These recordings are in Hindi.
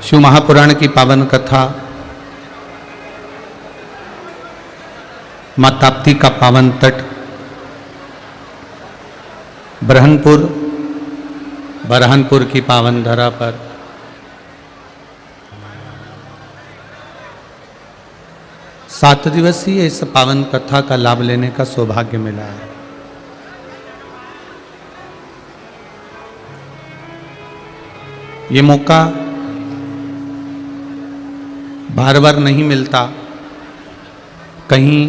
शिव महापुराण की पावन कथा, मां ताप्ती का पावन तट, बरहनपुर की पावन धरा पर सात दिवसीय इस पावन कथा का लाभ लेने का सौभाग्य मिला है। ये मौका बार बार नहीं मिलता। कहीं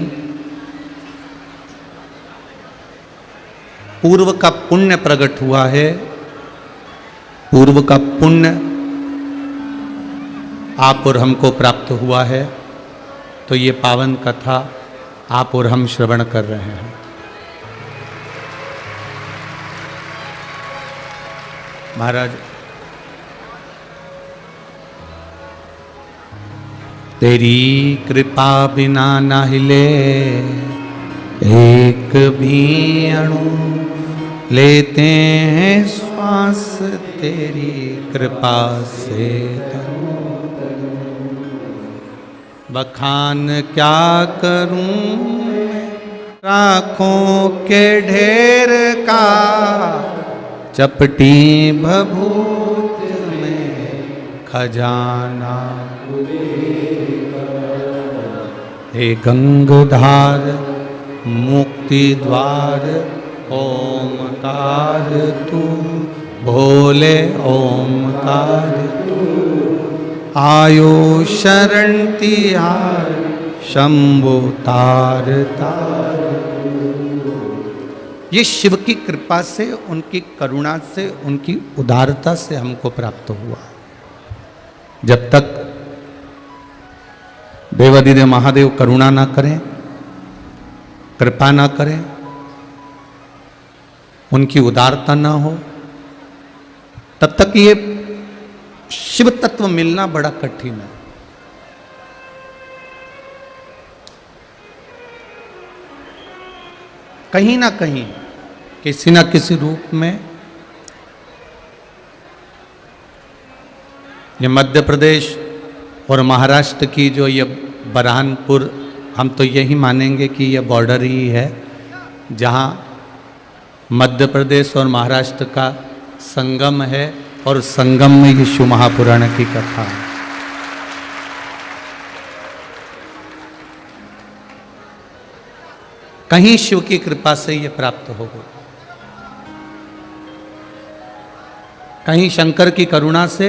पूर्व का पुण्य प्रकट हुआ है, पूर्व का पुण्य आप और हमको प्राप्त हुआ है, तो ये पावन कथा आप और हम श्रवण कर रहे हैं। महाराज, तेरी कृपा बिना ना हिले एक भी अणु, लेते हैं श्वास तेरी कृपा से। बखान क्या करूं राखों के ढेर का, चपटी भभूत में खजाना। हे गंगधार मुक्ति द्वार ओमकार तू, भोले ओमकार तू। आयो शरण तिहार शंभु तार तार। ये शिव की कृपा से, उनकी करुणा से, उनकी उदारता से हमको प्राप्त हुआ। जब तक देवाधिदेव महादेव करुणा ना करें, कृपा ना करें, उनकी उदारता ना हो, तब तक ये शिव तत्व मिलना बड़ा कठिन है। कहीं ना कहीं किसी ना किसी रूप में ये मध्य प्रदेश और महाराष्ट्र की जो ये बरहानपुर, हम तो यही मानेंगे कि ये बॉर्डर ही है, जहाँ मध्य प्रदेश और महाराष्ट्र का संगम है, और संगम में ये शिव महापुराण की कथा है। कहीं शिव की कृपा से ये प्राप्त हो गई, कहीं शंकर की करुणा से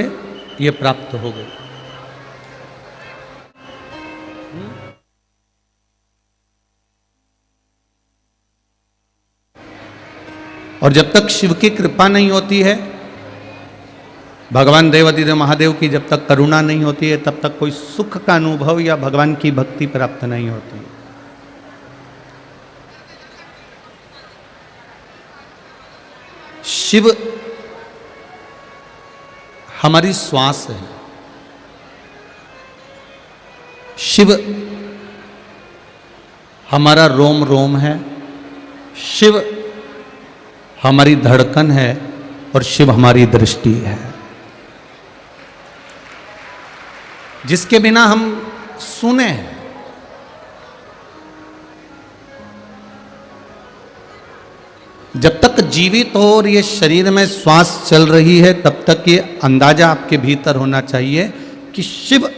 ये प्राप्त हो गई। और जब तक शिव की कृपा नहीं होती है, भगवान देवाधिदेव महादेव की जब तक करुणा नहीं होती है, तब तक कोई सुख का अनुभव या भगवान की भक्ति प्राप्त नहीं होती है। शिव हमारी श्वास है, शिव हमारा रोम रोम है, शिव हमारी धड़कन है, और शिव हमारी दृष्टि है, जिसके बिना हम सुने हैं। जब तक जीवित हो और ये शरीर में श्वास चल रही है, तब तक ये अंदाजा आपके भीतर होना चाहिए कि शिव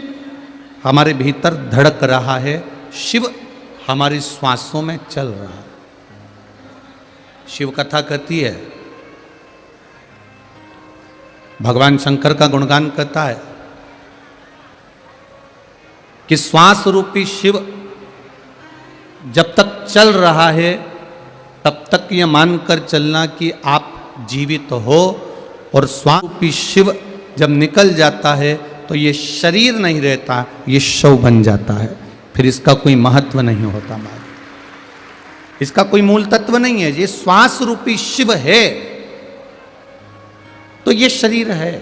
हमारे भीतर धड़क रहा है, शिव हमारी श्वासों में चल रहा है। शिव कथा कहती है, भगवान शंकर का गुणगान करता है कि श्वास रूपी शिव जब तक चल रहा है, तब तक ये मानकर चलना कि आप जीवित हो, और श्वास रूपी शिव जब निकल जाता है तो ये शरीर नहीं रहता, ये शव बन जाता है। फिर इसका कोई महत्व नहीं होता, इसका कोई मूल तत्व नहीं है। ये श्वास रूपी शिव है तो ये शरीर है।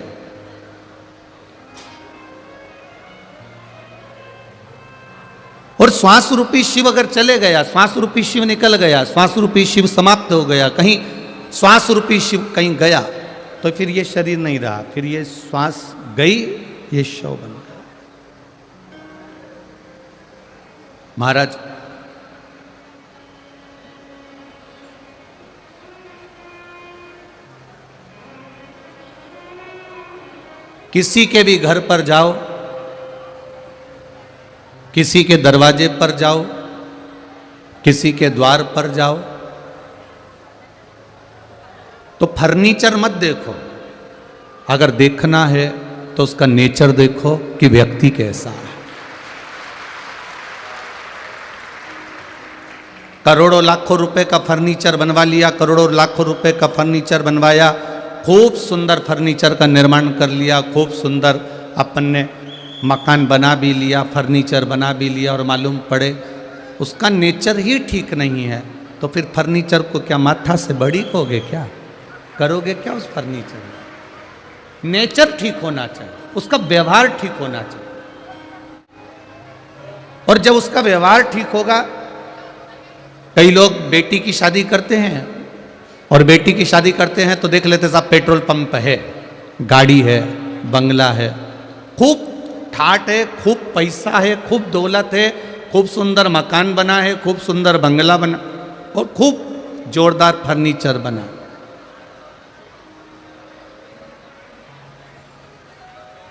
और श्वास रूपी शिव अगर चले गया, श्वास रूपी शिव निकल गया, श्वास रूपी शिव समाप्त हो गया, कहीं श्वास रूपी शिव कहीं गया, तो फिर ये शरीर नहीं रहा, फिर ये श्वास गई ये शव बन गया। महाराज किसी के भी घर पर जाओ, किसी के दरवाजे पर जाओ, किसी के द्वार पर जाओ, तो फर्नीचर मत देखो। अगर देखना है तो उसका नेचर देखो कि व्यक्ति कैसा है। करोड़ों लाखों रुपए का फर्नीचर बनवा लिया, करोड़ों लाखों रुपए का फर्नीचर बनवाया, खूब सुंदर फर्नीचर का निर्माण कर लिया, खूब सुंदर अपन ने मकान बना भी लिया, फर्नीचर बना भी लिया, और मालूम पड़े उसका नेचर ही ठीक नहीं है, तो फिर फर्नीचर को क्या माथा से बड़ी होगे, क्या करोगे, क्या उस फर्नीचर में? नेचर ठीक होना चाहिए, उसका व्यवहार ठीक होना चाहिए। और जब उसका व्यवहार ठीक होगा, कई लोग बेटी की शादी करते हैं, और बेटी की शादी करते हैं तो देख लेते साहब पेट्रोल पंप है, गाड़ी है, बंगला है, खूब ठाट है, खूब पैसा है, खूब दौलत है, खूब सुंदर मकान बना है, खूब सुंदर बंगला बना, और खूब जोरदार फर्नीचर बना।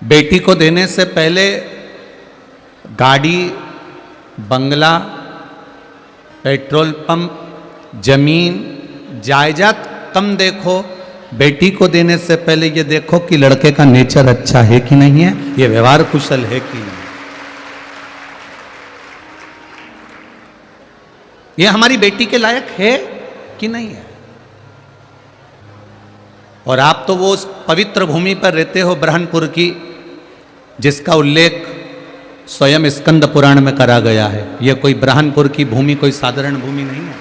बेटी को देने से पहले गाड़ी, बंगला, पेट्रोल पंप, जमीन, जायदाद कम देखो। बेटी को देने से पहले ये देखो कि लड़के का नेचर अच्छा है कि नहीं है, ये व्यवहार कुशल है कि नहीं। ये हमारी बेटी के लायक है कि नहीं है। और आप तो वो उस पवित्र भूमि पर रहते हो ब्रह्मपुर की, जिसका उल्लेख स्वयं स्कंद पुराण में करा गया है। यह कोई ब्रह्मपुर की भूमि कोई साधारण भूमि नहीं है।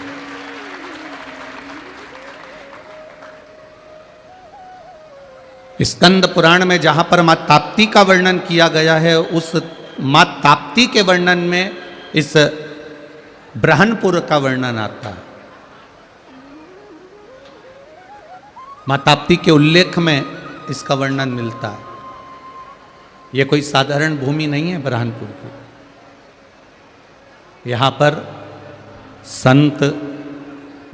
स्कंद पुराण में जहां पर मां ताप्ती का वर्णन किया गया है, उस मां ताप्ती के वर्णन में इस ब्रह्मपुर का वर्णन आता है। मां ताप्ती के उल्लेख में इसका वर्णन मिलता है। यह कोई साधारण भूमि नहीं है ब्रह्मपुर की। यहां पर संत,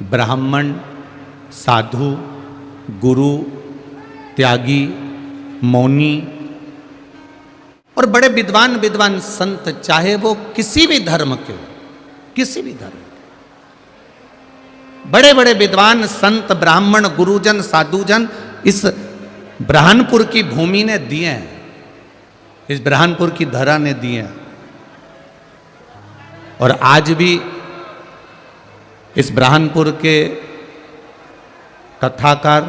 ब्राह्मण, साधु, गुरु, त्यागी, मौनी और बड़े विद्वान विद्वान संत, चाहे वो किसी भी धर्म के हो, किसी भी धर्म, बड़े बड़े विद्वान संत, ब्राह्मण, गुरुजन, साधुजन इस ब्रह्मपुर की भूमि ने दिए हैं, इस ब्रह्मपुर की धरा ने दिए हैं। और आज भी इस ब्रह्मपुर के कथाकार,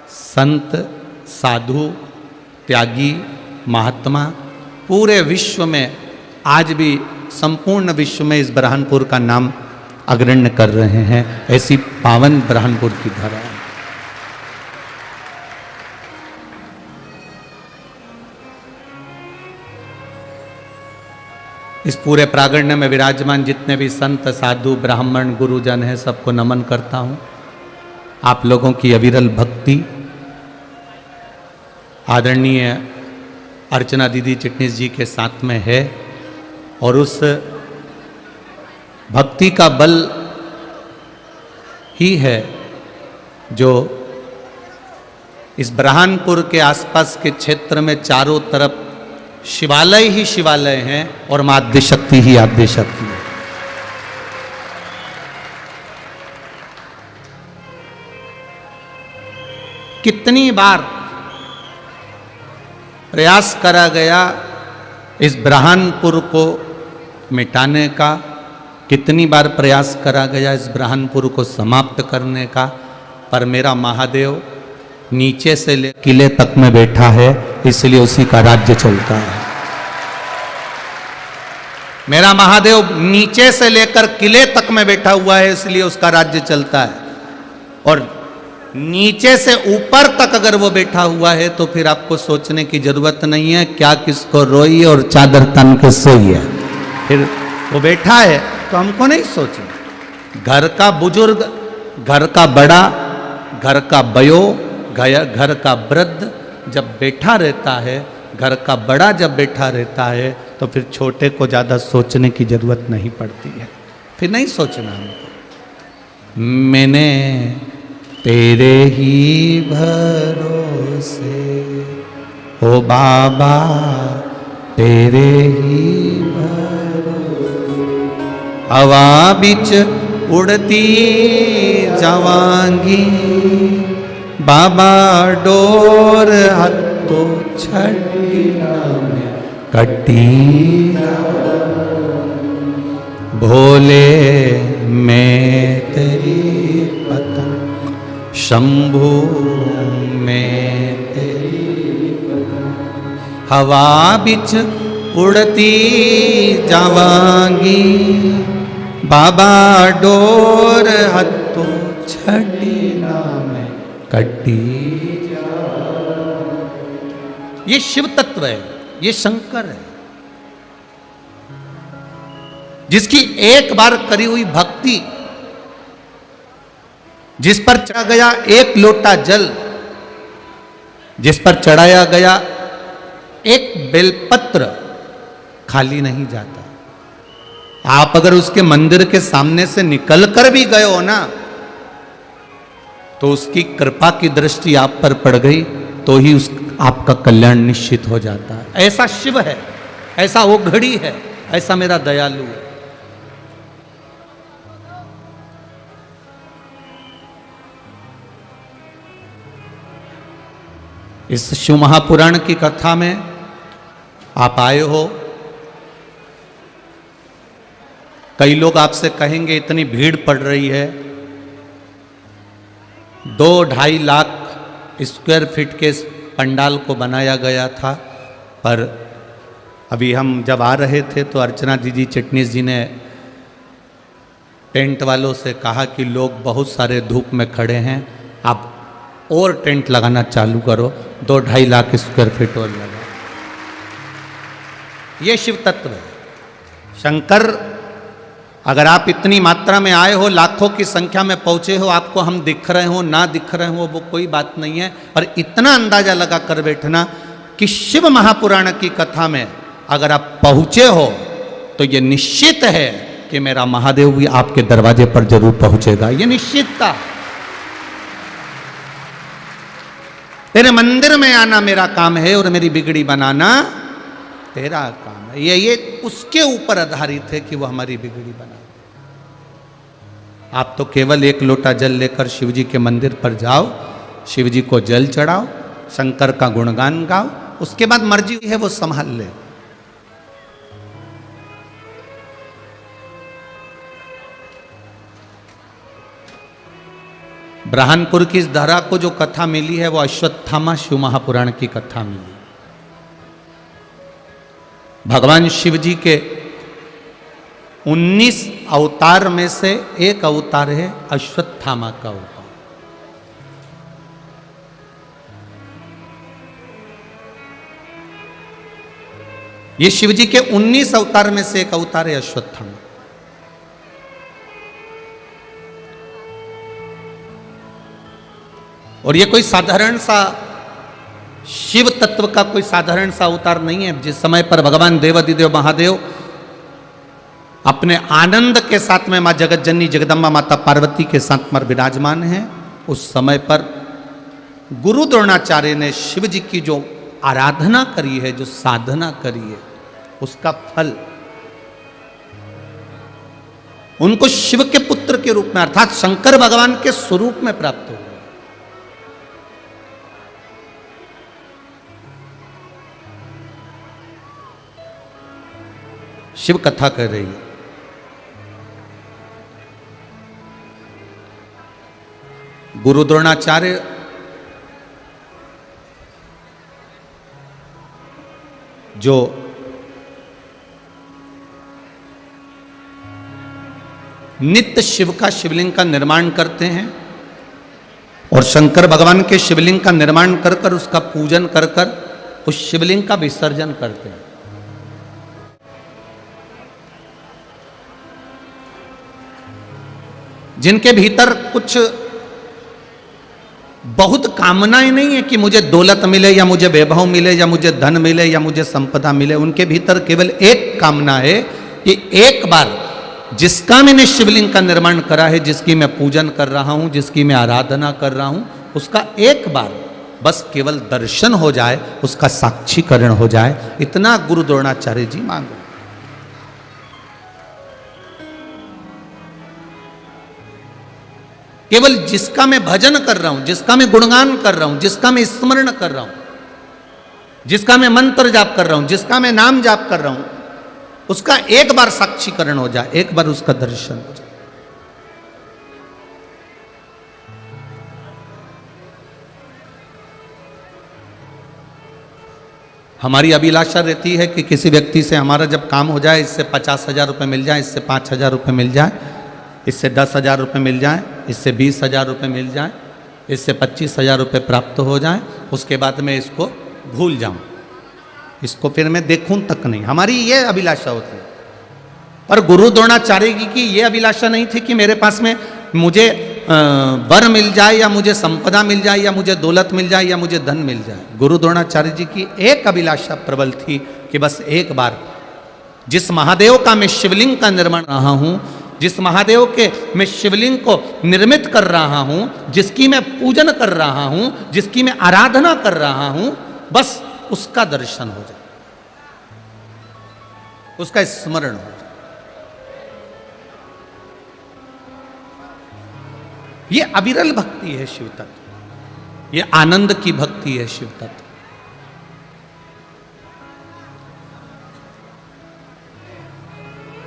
संत, साधु, त्यागी, महात्मा पूरे विश्व में, आज भी संपूर्ण विश्व में इस ब्रह्मपुर का नाम अग्रण्य कर रहे हैं। ऐसी पावन ब्रह्मपुर की धरा है। इस पूरे प्रांगण में विराजमान जितने भी संत, साधु, ब्राह्मण, गुरुजन हैं, सबको नमन करता हूं। आप लोगों की अविरल भक्ति आदरणीय अर्चना दीदी चिटनीस जी के साथ में है, और उस भक्ति का बल ही है जो इस ब्रह्मपुर के आसपास के क्षेत्र में चारों तरफ शिवालय ही शिवालय हैं और मां आद्य शक्ति ही आद्य शक्ति है। कितनी बार प्रयास करा गया इस ब्रह्मपुर को मिटाने का, कितनी बार प्रयास करा गया इस ब्रह्मपुर को समाप्त करने का, पर मेरा महादेव नीचे से ले किले तक में बैठा है, इसलिए उसी का राज्य चलता है। मेरा महादेव नीचे से लेकर किले तक में बैठा हुआ है, इसलिए उसका राज्य चलता है। और नीचे से ऊपर तक अगर वो बैठा हुआ है तो फिर आपको सोचने की जरूरत नहीं है क्या किसको रोई और चादर तन के सोई है। फिर वो बैठा है तो हमको नहीं सोचना। घर का बुजुर्ग, घर का बड़ा, घर का बयो, घर का वृद्ध जब बैठा रहता है घर का बड़ा जब बैठा रहता है तो फिर छोटे को ज़्यादा सोचने की जरूरत नहीं पड़ती है, फिर नहीं सोचना हमको। मैंने तेरे ही भरोसे ओ बाबा तेरे ही भरोसे हवा बिच उड़ती जावांगी बाबा डोर हत्तो छड़ी में कटी भोले मैं तेरी पतंग शंभू में तेरी पतंग हवा बिच उड़ती जावांगी बाबा डोर हत्तो छड़ी में कटी। ये शिव तत्व है, ये शंकर है, जिसकी एक बार करी हुई भक्ति, जिस पर चढ़ा गया एक लोटा जल, जिस पर चढ़ाया गया एक बेलपत्र खाली नहीं जाता। आप अगर उसके मंदिर के सामने से निकल कर भी गए हो ना, तो उसकी कृपा की दृष्टि आप पर पड़ गई तो ही आपका कल्याण निश्चित हो जाता है। ऐसा शिव है, ऐसा वो घड़ी है, ऐसा मेरा दयालु है। इस शिव महापुराण की कथा में आप आए हो, कई लोग आपसे कहेंगे इतनी भीड़ पड़ रही है, 2-2.5 लाख स्क्वायर फीट के पंडाल को बनाया गया था, पर अभी हम जब आ रहे थे तो अर्चना दीदी चिटनीस जी ने टेंट वालों से कहा कि लोग बहुत सारे धूप में खड़े हैं, आप और टेंट लगाना चालू करो, 2-2.5 लाख स्क्वायर फीट और लगा। ये शिव तत्व है। शंकर, अगर आप इतनी मात्रा में आए हो, लाखों की संख्या में पहुंचे हो, आपको हम दिख रहे हो ना दिख रहे हो वो कोई बात नहीं है, पर इतना अंदाजा लगा कर बैठना कि शिव महापुराण की कथा में अगर आप पहुंचे हो तो ये निश्चित है कि मेरा महादेव भी आपके दरवाजे पर जरूर पहुंचेगा। ये निश्चितता। तेरे मंदिर में आना मेरा काम है और मेरी बिगड़ी बनाना तेरा काम है। ये उसके ऊपर आधारित है कि वो हमारी बिगड़ी बना। आप तो केवल एक लोटा जल लेकर शिव जी के मंदिर पर जाओ, शिव जी को जल चढ़ाओ, शंकर का गुणगान गाओ, उसके बाद मर्जी है वो संभाल ले। ब्रह्मपुर की इस धरा को जो कथा मिली है वो अश्वत्थामा शिव महापुराण की कथा मिली। भगवान शिव जी के 19 अवतार में से एक अवतार है अश्वत्थामा का अवतार। ये शिव जी के 19 अवतार में से एक अवतार है अश्वत्थामा। और ये कोई साधारण सा शिव तत्व का कोई साधारण सा अवतार नहीं है। जिस समय पर भगवान देवाधिदेव महादेव अपने आनंद के साथ में मां जगत जननी जगदम्बा माता पार्वती के साथ में विराजमान हैं, उस समय पर गुरु द्रोणाचार्य ने शिव जी की जो आराधना करी है, जो साधना करी है, उसका फल उनको शिव के पुत्र के रूप में अर्थात शंकर भगवान के स्वरूप में प्राप्त हुआ। शिव कथा कर रही है। गुरु द्रोणाचार्य जो नित्य शिव का शिवलिंग का निर्माण करते हैं और शंकर भगवान के शिवलिंग का निर्माण कर कर उसका पूजन कर कर उस शिवलिंग का विसर्जन करते हैं। जिनके भीतर कुछ बहुत कामनाएं नहीं है कि मुझे दौलत मिले या मुझे वैभव मिले या मुझे धन मिले या मुझे संपदा मिले। उनके भीतर केवल एक कामना है कि एक बार जिसका मैंने शिवलिंग का निर्माण करा है, जिसकी मैं पूजन कर रहा हूं, जिसकी मैं आराधना कर रहा हूं, उसका एक बार बस केवल दर्शन हो जाए, उसका साक्षीकरण हो जाए, इतना गुरु द्रोणाचार्य जी मांग रहे। केवल जिसका मैं भजन कर रहा हूं, जिसका मैं गुणगान कर रहा हूं, जिसका मैं स्मरण कर रहा हूं, जिसका मैं मंत्र जाप कर रहा हूं, जिसका मैं नाम जाप कर रहा हूं, उसका एक बार साक्षीकरण हो जाए, एक बार उसका दर्शन हो जाए। हमारी अभिलाषा रहती है कि किसी व्यक्ति से हमारा जब काम हो जाए, इससे 50,000 रुपये मिल जाए, इससे 5,000 रुपये मिल जाए, इससे 10,000 रुपये मिल जाए, इससे 20,000 रुपये मिल जाए, इससे 25,000 रुपये प्राप्त हो जाए, उसके बाद मैं इसको भूल जाऊं, इसको फिर मैं देखूं तक नहीं। हमारी ये अभिलाषा होती है। पर गुरु द्रोणाचार्य जी की ये अभिलाषा नहीं थी कि मेरे पास में मुझे वर मिल जाए या मुझे संपदा मिल जाए या मुझे दौलत मिल जाए या मुझे धन मिल जाए। गुरु द्रोणाचार्य जी की एक अभिलाषा प्रबल थी कि बस एक बार जिस महादेव का मैं शिवलिंग का निर्माण रहा हूं, जिस महादेव के मैं शिवलिंग को निर्मित कर रहा हूं, जिसकी मैं पूजन कर रहा हूं, जिसकी मैं आराधना कर रहा हूं, बस उसका दर्शन हो जाए, उसका स्मरण हो जाए। ये अविरल भक्ति है शिव तत्व, ये आनंद की भक्ति है शिव तत्व।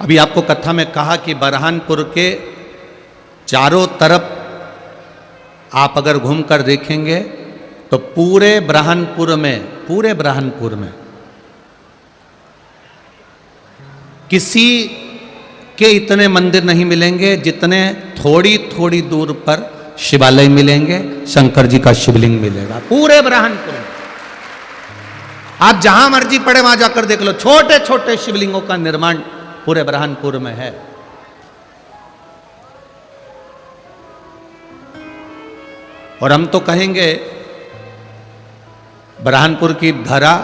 अभी आपको कथा में कहा कि बरहानपुर के चारों तरफ आप अगर घूमकर देखेंगे तो पूरे बरहानपुर में किसी के इतने मंदिर नहीं मिलेंगे जितने थोड़ी थोड़ी दूर पर शिवालय मिलेंगे, शंकर जी का शिवलिंग मिलेगा पूरे बरहानपुर में। आप जहां मर्जी पड़े वहां जाकर देख लो, छोटे छोटे शिवलिंगों का निर्माण पूरे बरहानपुर में है। और हम तो कहेंगे बरहानपुर की धरा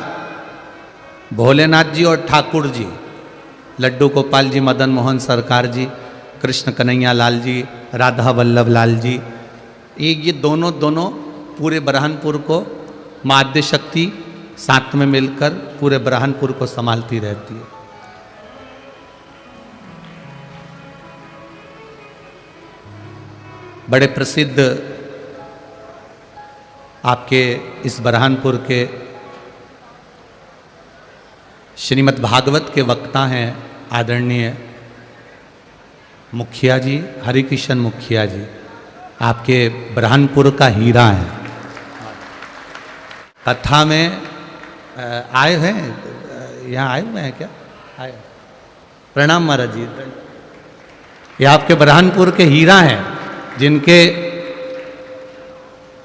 भोलेनाथ जी और ठाकुर जी, लड्डू गोपाल जी, मदन मोहन सरकार जी, कृष्ण कन्हैया लाल जी, राधा वल्लभ लाल जी, ये दोनों पूरे बरहानपुर को मां आद्य शक्ति साथ में मिलकर पूरे बरहानपुर को संभालती रहती है। बड़े प्रसिद्ध आपके इस बरहानपुर के श्रीमद् भागवत के वक्ता हैं आदरणीय मुखिया जी, हरिकिशन मुखिया जी, आपके बरहानपुर का हीरा है। कथा में आए हैं, यहाँ आए हुए हैं क्या? आए। प्रणाम महाराज जी। ये आपके बरहानपुर के हीरा हैं जिनके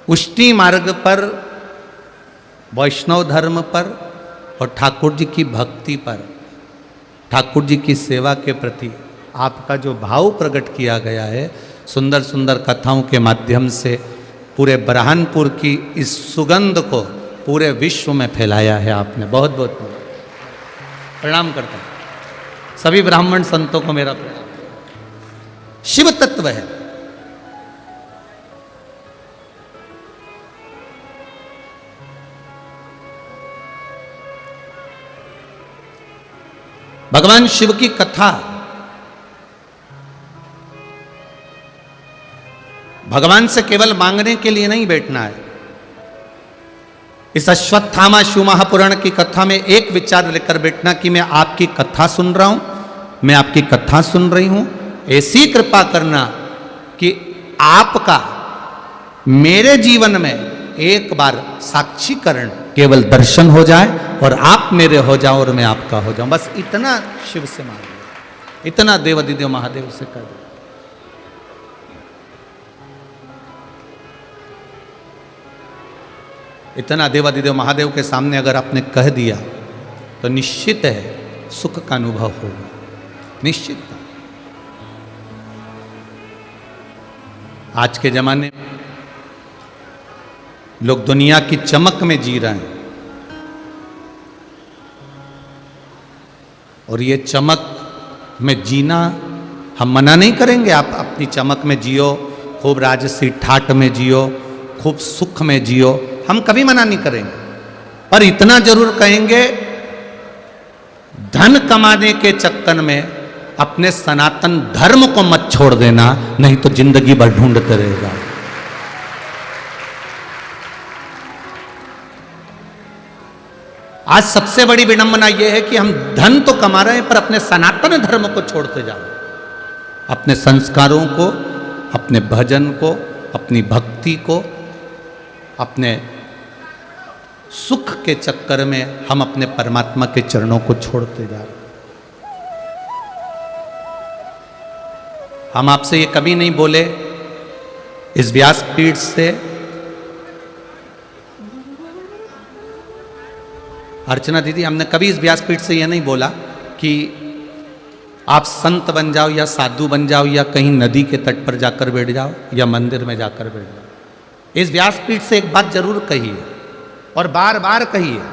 उष्टी मार्ग पर, वैष्णव धर्म पर और ठाकुर जी की भक्ति पर, ठाकुर जी की सेवा के प्रति आपका जो भाव प्रकट किया गया है, सुंदर सुंदर कथाओं के माध्यम से पूरे बरहानपुर की इस सुगंध को पूरे विश्व में फैलाया है आपने। बहुत बहुत प्रणाम करता हूं। सभी ब्राह्मण संतों को मेरा प्रणाम। शिव तत्व है। भगवान शिव की कथा भगवान से केवल मांगने के लिए नहीं बैठना है। इस अश्वत्थामा शिव महापुराण की कथा में एक विचार लेकर बैठना कि मैं आपकी कथा सुन रहा हूं, मैं आपकी कथा सुन रही हूं, ऐसी कृपा करना कि आपका मेरे जीवन में एक बार साक्षीकरण, केवल दर्शन हो जाए और आप मेरे हो जाओ और मैं आपका हो जाऊं। बस इतना शिव से मांग लो, इतना देवादिदेव महादेव से कर दो। इतना देवादिदेव महादेव के सामने अगर आपने कह दिया तो निश्चित है सुख का अनुभव होगा, निश्चित। आज के जमाने में लोग दुनिया की चमक में जी रहे हैं, और ये चमक में जीना हम मना नहीं करेंगे। आप अपनी चमक में जियो, खूब राजसी ठाट में जियो, खूब सुख में जियो, हम कभी मना नहीं करेंगे। पर इतना जरूर कहेंगे, धन कमाने के चक्कर में अपने सनातन धर्म को मत छोड़ देना, नहीं तो जिंदगी भर ढूंढते रहेगा। आज सबसे बड़ी विडंबना यह है कि हम धन तो कमा रहे हैं पर अपने सनातन धर्म को छोड़ते जा रहे हैं। अपने संस्कारों को, अपने भजन को, अपनी भक्ति को, अपने सुख के चक्कर में हम अपने परमात्मा के चरणों को छोड़ते जा रहे हैं। हम आपसे ये कभी नहीं बोले इस व्यासपीठ से, अर्चना दीदी, हमने कभी इस व्यासपीठ से यह नहीं बोला कि आप संत बन जाओ या साधु बन जाओ या कहीं नदी के तट पर जाकर बैठ जाओ या मंदिर में जाकर बैठ जाओ। इस व्यासपीठ से एक बात जरूर कही है और बार बार कही है,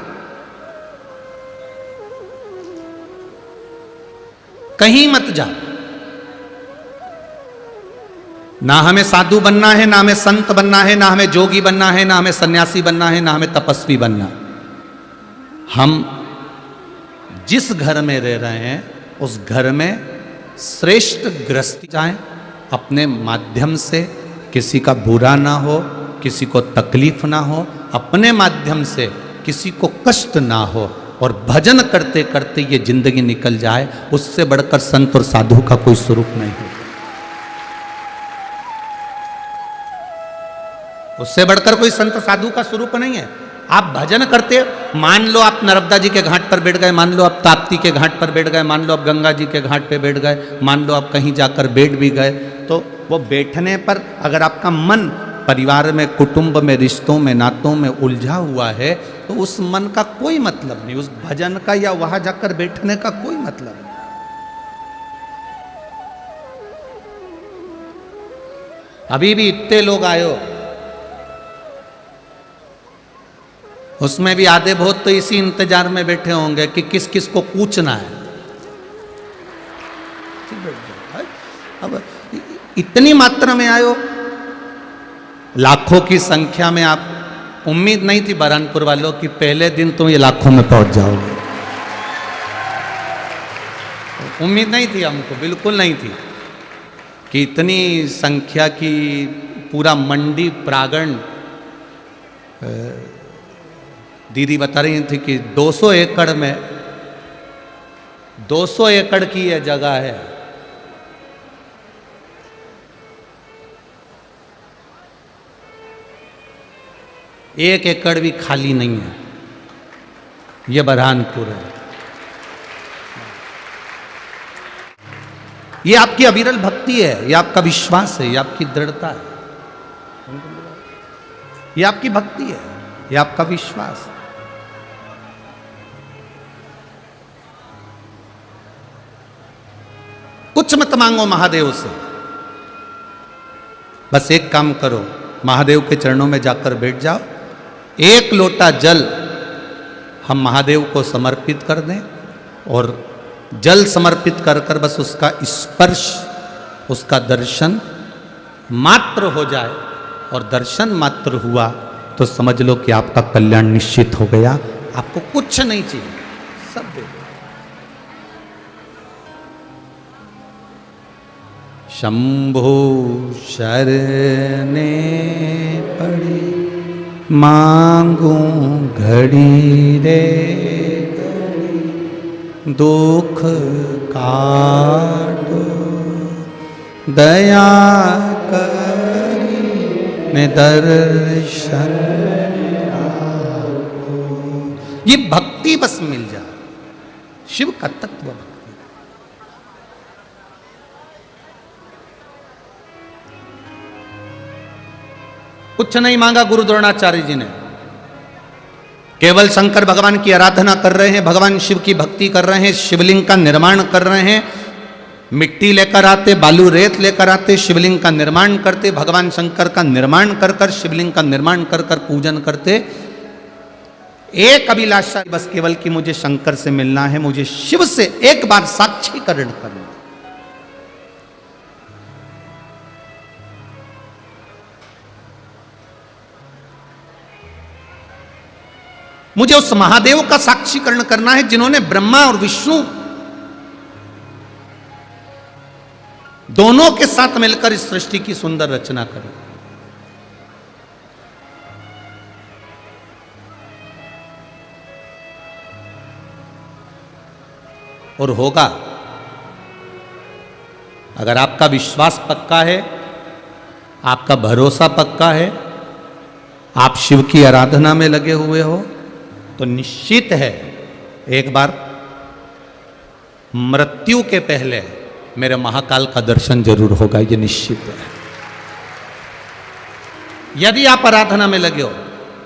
कहीं मत जाओ। ना हमें साधु बनना है, ना हमें संत बनना है, ना हमें जोगी बनना है, ना हमें सन्यासी बनना है, ना हमें तपस्वी बनना है। हम जिस घर में रह रहे हैं उस घर में श्रेष्ठ गृहस्थी जाएं, अपने माध्यम से किसी का बुरा ना हो, किसी को तकलीफ ना हो, अपने माध्यम से किसी को कष्ट ना हो, और भजन करते करते ये जिंदगी निकल जाए। उससे बढ़कर संत और साधु का कोई स्वरूप नहीं है, उससे बढ़कर कोई संत साधु का स्वरूप नहीं है। आप भजन करते, मान लो आप नर्मदा जी के घाट पर बैठ गए, मान लो आप ताप्ती के घाट पर बैठ गए, मान लो आप गंगा जी के घाट पे बैठ गए, मान लो आप कहीं जाकर बैठ भी गए, तो वो बैठने पर अगर आपका मन परिवार में, कुटुंब में, रिश्तों में, नातों में उलझा हुआ है, तो उस मन का कोई मतलब नहीं, उस भजन का या वहां जाकर बैठने का कोई मतलब नहीं। अभी भी इतने लोग आए हो, उसमें भी आधे बहुत तो इसी इंतजार में बैठे होंगे कि किस किस को पूछना है। अब इतनी मात्रा में आयो, लाखों की संख्या में। आप, उम्मीद नहीं थी बरहानपुर वालों की पहले दिन तुम ये लाखों में पहुंच जाओगे, उम्मीद नहीं थी हमको, बिल्कुल नहीं थी कि इतनी संख्या की पूरा मंडी प्रांगण। दीदी बता रही थी कि 200 एकड़ में, 200 एकड़ की यह जगह है। एक एकड़ भी खाली नहीं है, यह बरहानपुर है। ये आपकी अविरल भक्ति है, ये आपका विश्वास है, ये आपकी दृढ़ता है, ये आपकी भक्ति है, ये आपका विश्वास है। कुछ मत मांगो महादेव से, बस एक काम करो, महादेव के चरणों में जाकर बैठ जाओ, एक लोटा जल हम महादेव को समर्पित कर दें, और जल समर्पित कर कर बस उसका स्पर्श, उसका दर्शन मात्र हो जाए, और दर्शन मात्र हुआ तो समझ लो कि आपका कल्याण निश्चित हो गया। आपको कुछ नहीं चाहिए, सब दे दो। शंभो शरणे पड़ी मांगू घड़ी रे घड़ी, दुख काटो दया करी निदर्शन आपको। ये भक्ति बस मिल जाए, शिव का तत्व भक्ति। कुछ नहीं मांगा गुरु द्रोणाचार्य जी ने, केवल शंकर भगवान की आराधना कर रहे हैं, भगवान शिव की भक्ति कर रहे हैं, शिवलिंग का निर्माण कर रहे हैं, मिट्टी लेकर आते, बालू रेत लेकर आते, शिवलिंग का निर्माण करते, भगवान शंकर का निर्माण कर कर, शिवलिंग का निर्माण कर कर पूजन करते। एक अभिलाषा बस केवल कि मुझे शंकर से मिलना है, मुझे शिव से एक बार साक्षीकरण करना। मुझे उस महादेव का साक्षीकरण करना है जिन्होंने ब्रह्मा और विष्णु दोनों के साथ मिलकर इस सृष्टि की सुंदर रचना करी। और होगा, अगर आपका विश्वास पक्का है, आपका भरोसा पक्का है, आप शिव की आराधना में लगे हुए हो, तो निश्चित है एक बार मृत्यु के पहले मेरे महाकाल का दर्शन जरूर होगा, ये निश्चित है। यदि आप आराधना में लगे हो,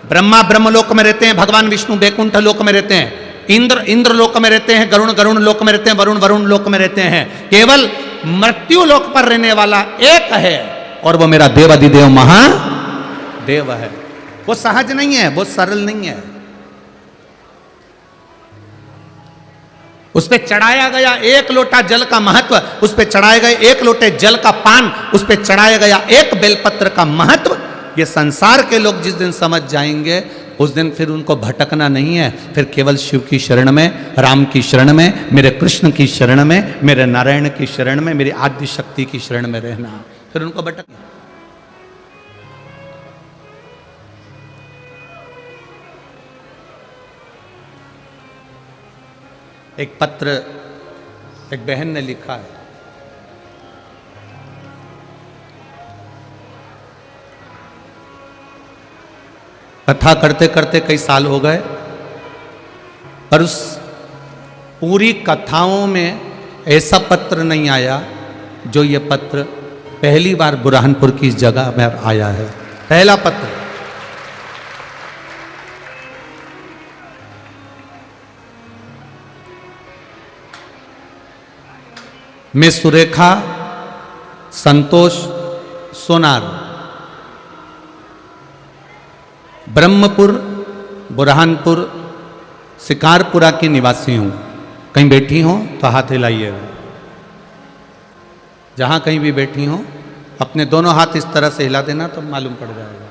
ब्रह्मा ब्रह्मलोक में रहते हैं, भगवान विष्णु बैकुंठ लोक में रहते हैं, इंद्र लोक में रहते हैं, गरुण लोक में रहते हैं, वरुण लोक में रहते हैं, केवल मृत्यु लोक पर रहने वाला एक है और वो मेरा देवाधिदेव महादेव है। वो सहज नहीं है, वो सरल नहीं है। उस पे चढ़ाया गया एक लोटा जल का महत्व, उस पे चढ़ाए गए एक लोटे जल का पान, उस पे चढ़ाया गया एक बेलपत्र का महत्व, ये संसार के लोग जिस दिन समझ जाएंगे उस दिन फिर उनको भटकना नहीं है, फिर केवल शिव की शरण में, राम की शरण में, मेरे कृष्ण की शरण में, मेरे नारायण की शरण में, मेरी आद्य शक्ति की शरण में रहना, फिर उनको भटकना। एक पत्र एक बहन ने लिखा है, कथा करते करते कई साल हो गए, पर उस पूरी कथाओं में ऐसा पत्र नहीं आया जो ये पत्र पहली बार बुरहानपुर की इस जगह में आया है। पहला पत्र। मैं सुरेखा संतोष सोनार, ब्रह्मपुर बुरहानपुर शिकारपुरा की निवासी हूँ। कहीं बैठी हो तो हाथ हिलाइएगा। जहाँ कहीं भी बैठी हो अपने दोनों हाथ इस तरह से हिला देना तो मालूम पड़ जाएगा।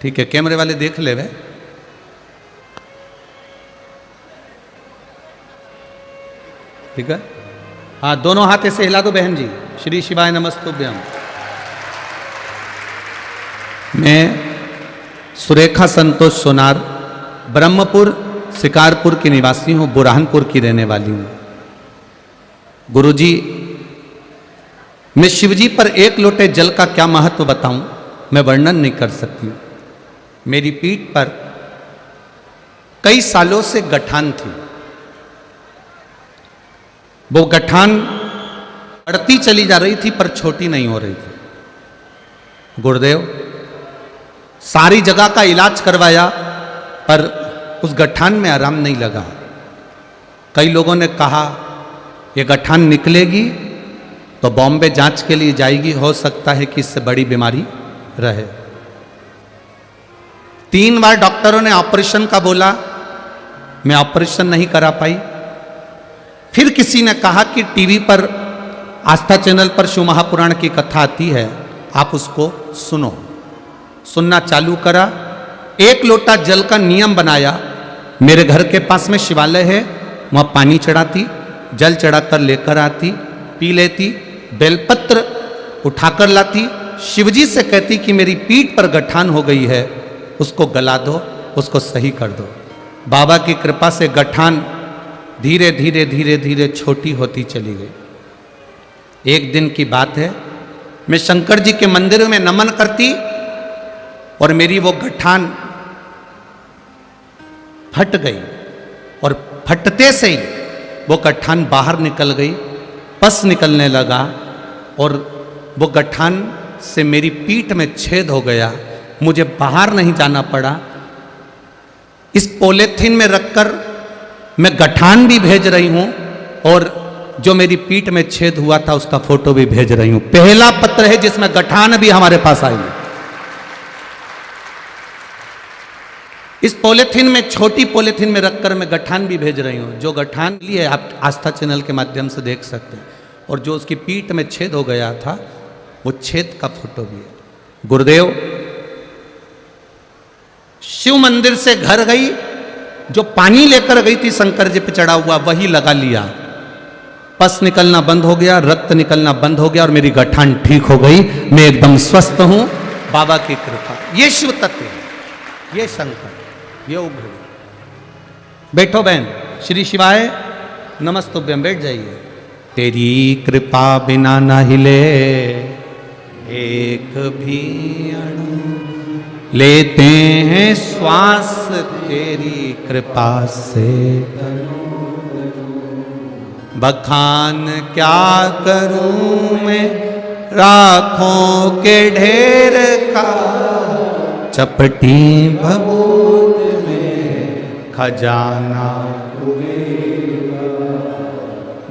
ठीक है, कैमरे वाले देख ले वे। ठीक है, हाँ दोनों हाथ ऐसे हिला दो बहन जी। श्री शिवाय नमस्तुभ्यम। मैं सुरेखा संतोष सोनार, ब्रह्मपुर शिकारपुर की निवासी हूँ, बुरहानपुर की रहने वाली हूँ। गुरुजी, मैं शिवजी पर एक लोटे जल का क्या महत्व बताऊं, मैं वर्णन नहीं कर सकती हूँ। मेरी पीठ पर कई सालों से गठान थी। वो गठान बढ़ती चली जा रही थी पर छोटी नहीं हो रही थी। गुरुदेव, सारी जगह का इलाज करवाया पर उस गठान में आराम नहीं लगा। कई लोगों ने कहा ये गठान निकलेगी तो बॉम्बे जांच के लिए जाएगी, हो सकता है कि इससे बड़ी बीमारी रहे। 3 बार डॉक्टरों ने ऑपरेशन का बोला, मैं ऑपरेशन नहीं करा पाई। फिर किसी ने कहा कि टीवी पर आस्था चैनल पर शिव महापुराण की कथा आती है, आप उसको सुनो। सुनना चालू करा। 1 लोटा जल का नियम बनाया। मेरे घर के पास में शिवालय है, वहाँ पानी चढ़ाती, जल चढ़ाकर लेकर आती, पी लेती, बेलपत्र उठाकर लाती, शिवजी से कहती कि मेरी पीठ पर गठान हो गई है, उसको गला दो, उसको सही कर दो। बाबा की कृपा से गठान धीरे धीरे धीरे धीरे छोटी होती चली गई। एक दिन की बात है, मैं शंकर जी के मंदिर में नमन करती और मेरी वो गठान फट गई और फटते से ही वो गठान बाहर निकल गई, पस निकलने लगा और वो गठान से मेरी पीठ में छेद हो गया। मुझे बाहर नहीं जाना पड़ा। इस पॉलीथीन में रखकर मैं गठान भी भेज रही हूं और जो मेरी पीठ में छेद हुआ था उसका फोटो भी भेज रही हूं। पहला पत्र है जिसमें गठान भी हमारे पास आई है। इस पॉलिथीन में, छोटी पॉलिथीन में रखकर मैं गठान भी भेज रही हूं। जो गठान लिए आप आस्था चैनल के माध्यम से देख सकते हैं, और जो उसकी पीठ में छेद हो गया था वो छेद का फोटो भी है। गुरुदेव शिव मंदिर से घर गई, जो पानी लेकर गई थी शंकर जी पे चढ़ा हुआ वही लगा लिया, पस निकलना बंद हो गया, रक्त निकलना बंद हो गया और मेरी गठान ठीक हो गई। मैं एकदम स्वस्थ हूं, बाबा की कृपा। ये शिव तत्व है, ये शंकर, ये उग्र। बैठो बहन, श्री शिवाय नमस्तुभ्यम, बैठ जाइए। तेरी कृपा बिना न हिले एक भी अणु, लेते हैं श्वास तेरी कृपा से। बखान क्या करूं मैं राखों के ढेर का, चपटी भभूत में खजाना।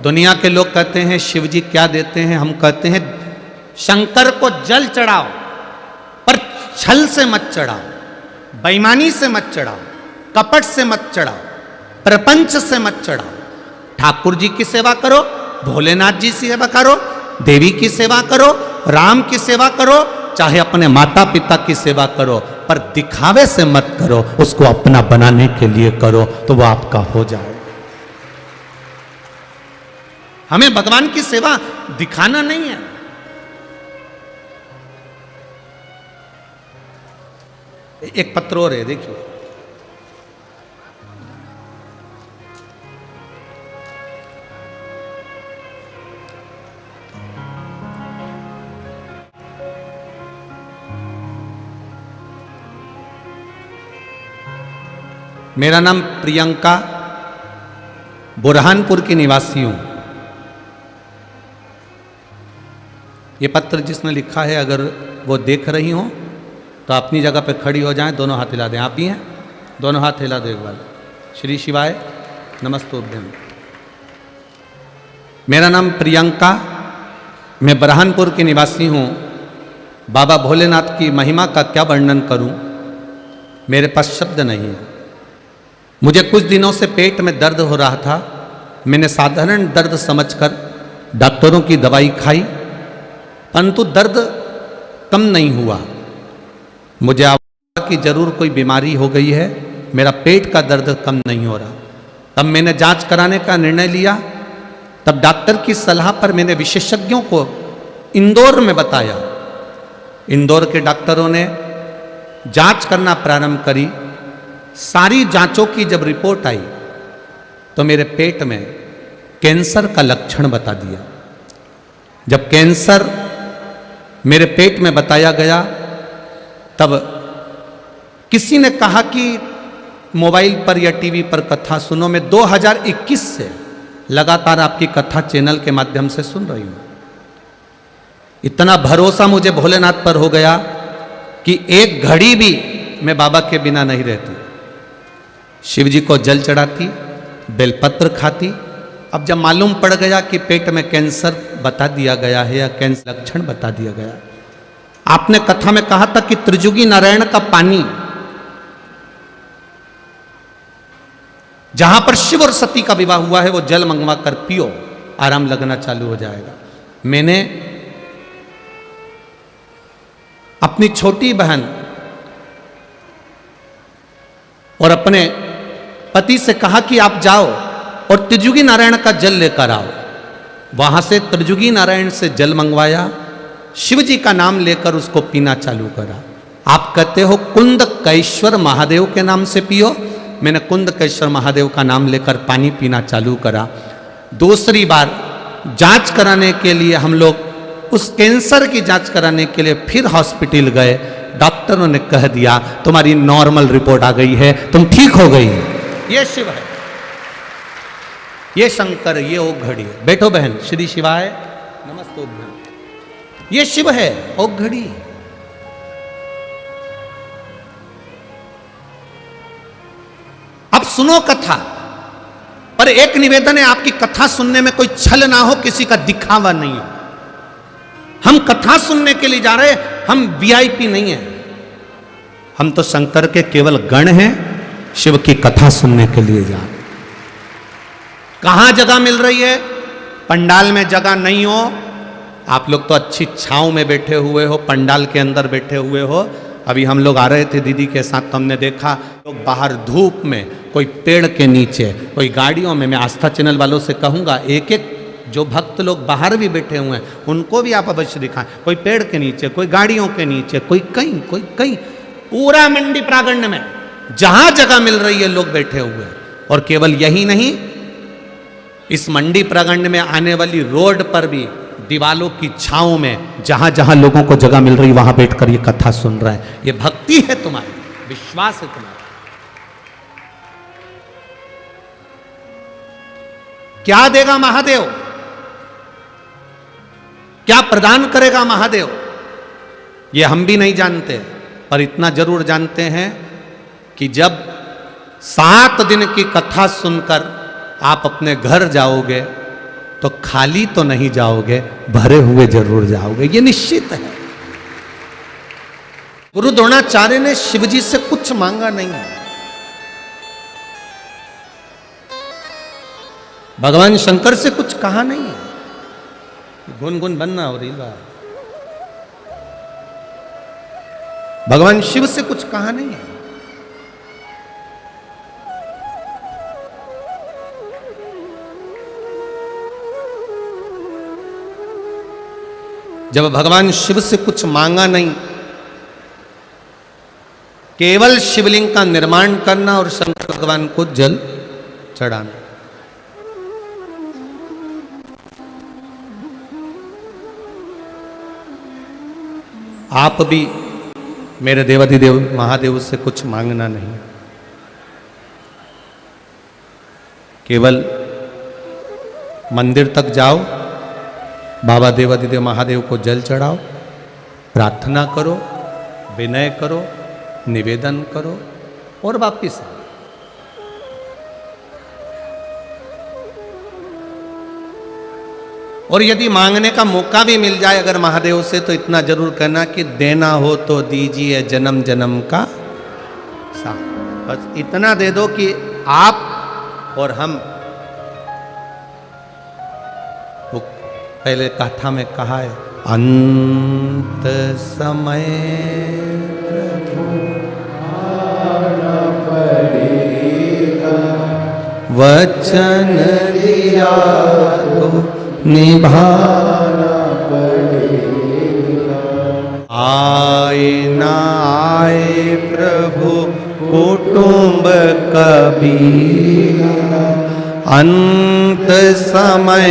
दुनिया के लोग कहते हैं शिव जी क्या देते हैं, हम कहते हैं शंकर को जल चढ़ाओ, पर छल से मत चढ़ाओ, बेईमानी से मत चढ़ाओ, कपट से मत चढ़ाओ, प्रपंच से मत चढ़ाओ। ठाकुर जी की सेवा करो, भोलेनाथ जी की सेवा करो, देवी की सेवा करो, राम की सेवा करो, चाहे अपने माता पिता की सेवा करो, पर दिखावे से मत करो, उसको अपना बनाने के लिए करो तो वो आपका हो जाए। हमें भगवान की सेवा दिखाना नहीं है। एक पत्र और है, देखिए। मेरा नाम प्रियंका, बुरहानपुर की निवासी हूं। ये पत्र जिसने लिखा है, अगर वो देख रही हो तो अपनी जगह पे खड़ी हो जाएं, दोनों हाथ हिला दें। आप ही हैं, दोनों हाथ हिला दो एक बार। श्री शिवाय नमस्तुभ्यम। मेरा नाम प्रियंका, मैं बुरहानपुर की निवासी हूँ। बाबा भोलेनाथ की महिमा का क्या वर्णन करूँ, मेरे पास शब्द नहीं है। मुझे कुछ दिनों से पेट में दर्द हो रहा था। मैंने साधारण दर्द समझकर डॉक्टरों की दवाई खाई, परंतु दर्द कम नहीं हुआ। मुझे आशा कि जरूर कोई बीमारी हो गई है, मेरा पेट का दर्द कम नहीं हो रहा। तब मैंने जांच कराने का निर्णय लिया। तब डॉक्टर की सलाह पर मैंने विशेषज्ञों को इंदौर में बताया। इंदौर के डॉक्टरों ने जांच करना प्रारंभ करी। सारी जांचों की जब रिपोर्ट आई तो मेरे पेट में कैंसर का लक्षण बता दिया। जब कैंसर मेरे पेट में बताया गया, तब किसी ने कहा कि मोबाइल पर या टीवी पर कथा सुनो। मैं 2021 से लगातार आपकी कथा चैनल के माध्यम से सुन रही हूं। इतना भरोसा मुझे भोलेनाथ पर हो गया कि एक घड़ी भी मैं बाबा के बिना नहीं रहती। शिव जी को जल चढ़ाती, बेलपत्र खाती। अब जब मालूम पड़ गया कि पेट में कैंसर बता दिया गया है या कैंसर लक्षण बता दिया गया, आपने कथा में कहा था कि त्रिजुगी नारायण का पानी, जहां पर शिव और सती का विवाह हुआ है, वो जल मंगवा कर पियो, आराम लगना चालू हो जाएगा। मैंने अपनी छोटी बहन और अपने पति से कहा कि आप जाओ और त्रिजुगी नारायण का जल लेकर आओ। वहां से त्रिजुगी नारायण से जल मंगवाया, शिव जी का नाम लेकर उसको पीना चालू करा। आप कहते हो कुंद कैश्वर महादेव के नाम से पियो, मैंने कुंद कैश्वर महादेव का नाम लेकर पानी पीना चालू करा। दूसरी बार जांच कराने के लिए हम लोग उस कैंसर की जांच कराने के लिए फिर हॉस्पिटल गए। डॉक्टरों ने कह दिया तुम्हारी नॉर्मल रिपोर्ट आ गई है, तुम ठीक हो गई। ये शिव है, ये शंकर, ये ओघड़ी है। बैठो बहन, श्री शिवाय नमस्ते। ये शिव है, ओघड़ी। अब सुनो कथा। पर एक निवेदन है, आपकी कथा सुनने में कोई छल ना हो, किसी का दिखावा नहीं हो। हम कथा सुनने के लिए जा रहे हैं, हम वीआईपी नहीं है। हम तो शंकर के केवल गण हैं, शिव की कथा सुनने के लिए जा रहे हैं। कहां जगह मिल रही है? पंडाल में जगह नहीं हो, आप लोग तो अच्छी छांव में बैठे हुए हो, पंडाल के अंदर बैठे हुए हो। अभी हम लोग आ रहे थे दीदी के साथ, तो हमने देखा लोग बाहर धूप में, कोई पेड़ के नीचे, कोई गाड़ियों में। मैं आस्था चैनल वालों से कहूँगा, एक एक जो भक्त लोग बाहर भी बैठे हुए हैं उनको भी आप अवश्य दिखाएं। कोई पेड़ के नीचे, कोई गाड़ियों के नीचे, कोई कहीं, पूरा मंडी प्रांगण में जहां जगह मिल रही है लोग बैठे हुए हैं। और केवल यही नहीं, इस मंडी प्रांगण में आने वाली रोड पर भी दीवालों की छांव में जहां जहां लोगों को जगह मिल रही वहां बैठकर ये कथा सुन रहे हैं। ये भक्ति है तुम्हारी, विश्वास है तुम्हारा। क्या देगा महादेव? क्या प्रदान करेगा महादेव? ये हम भी नहीं जानते, पर इतना जरूर जानते हैं कि जब 7 दिन की कथा सुनकर आप अपने घर जाओगे तो खाली तो नहीं जाओगे, भरे हुए जरूर जाओगे, ये निश्चित है। गुरु द्रोणाचार्य ने शिवजी से कुछ मांगा नहीं है। भगवान शंकर से कुछ कहा नहीं है। गुनगुन बनना हो रही बात। भगवान शिव से कुछ कहा नहीं है। जब भगवान शिव से कुछ मांगा नहीं, केवल शिवलिंग का निर्माण करना और शंकर भगवान को जल चढ़ाना। आप भी मेरे देवाधिदेव महादेव से कुछ मांगना नहीं, केवल मंदिर तक जाओ, बाबा देवाधिदेव महादेव को जल चढ़ाओ, प्रार्थना करो, विनय करो, निवेदन करो और वापिस आओ। और यदि मांगने का मौका भी मिल जाए अगर महादेव से, तो इतना जरूर कहना कि देना हो तो दीजिए जन्म जन्म का साथ। बस इतना दे दो कि आप और हम, वो पहले कथा में कहा है, अंत समय वचन दिया तो निभाना पड़ेगा। आए ना आए प्रभु कुटुंब कबीरा, अंत समय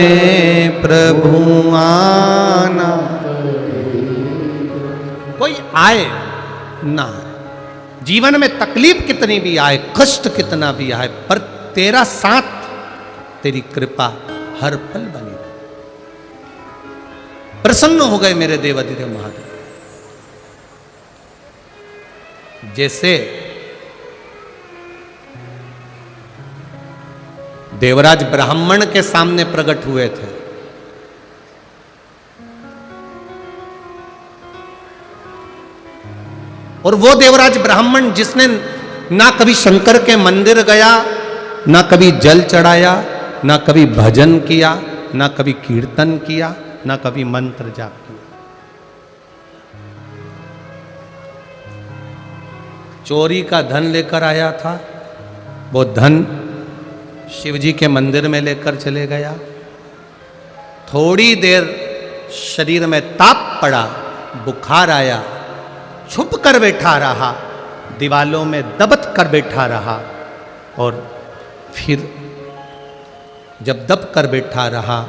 प्रभु आना पड़ेगा। कोई आए ना आए, जीवन में तकलीफ कितनी भी आए, कष्ट कितना भी आए, पर तेरा साथ, तेरी कृपा हर पल बनी रहे। प्रसन्न हो गए मेरे देवाधिदेव महादेव। जैसे देवराज ब्राह्मण के सामने प्रकट हुए थे, और वो देवराज ब्राह्मण जिसने ना कभी शंकर के मंदिर गया, ना कभी जल चढ़ाया, ना कभी भजन किया, ना कभी कीर्तन किया, ना कभी मंत्र जाप किया, चोरी का धन लेकर आया था, वो धन शिवजी के मंदिर में लेकर चले गया। थोड़ी देर शरीर में ताप पड़ा, बुखार आया, छुप कर बैठा रहा, दीवालों में दबत कर बैठा रहा, और फिर जब दब कर बैठा रहा,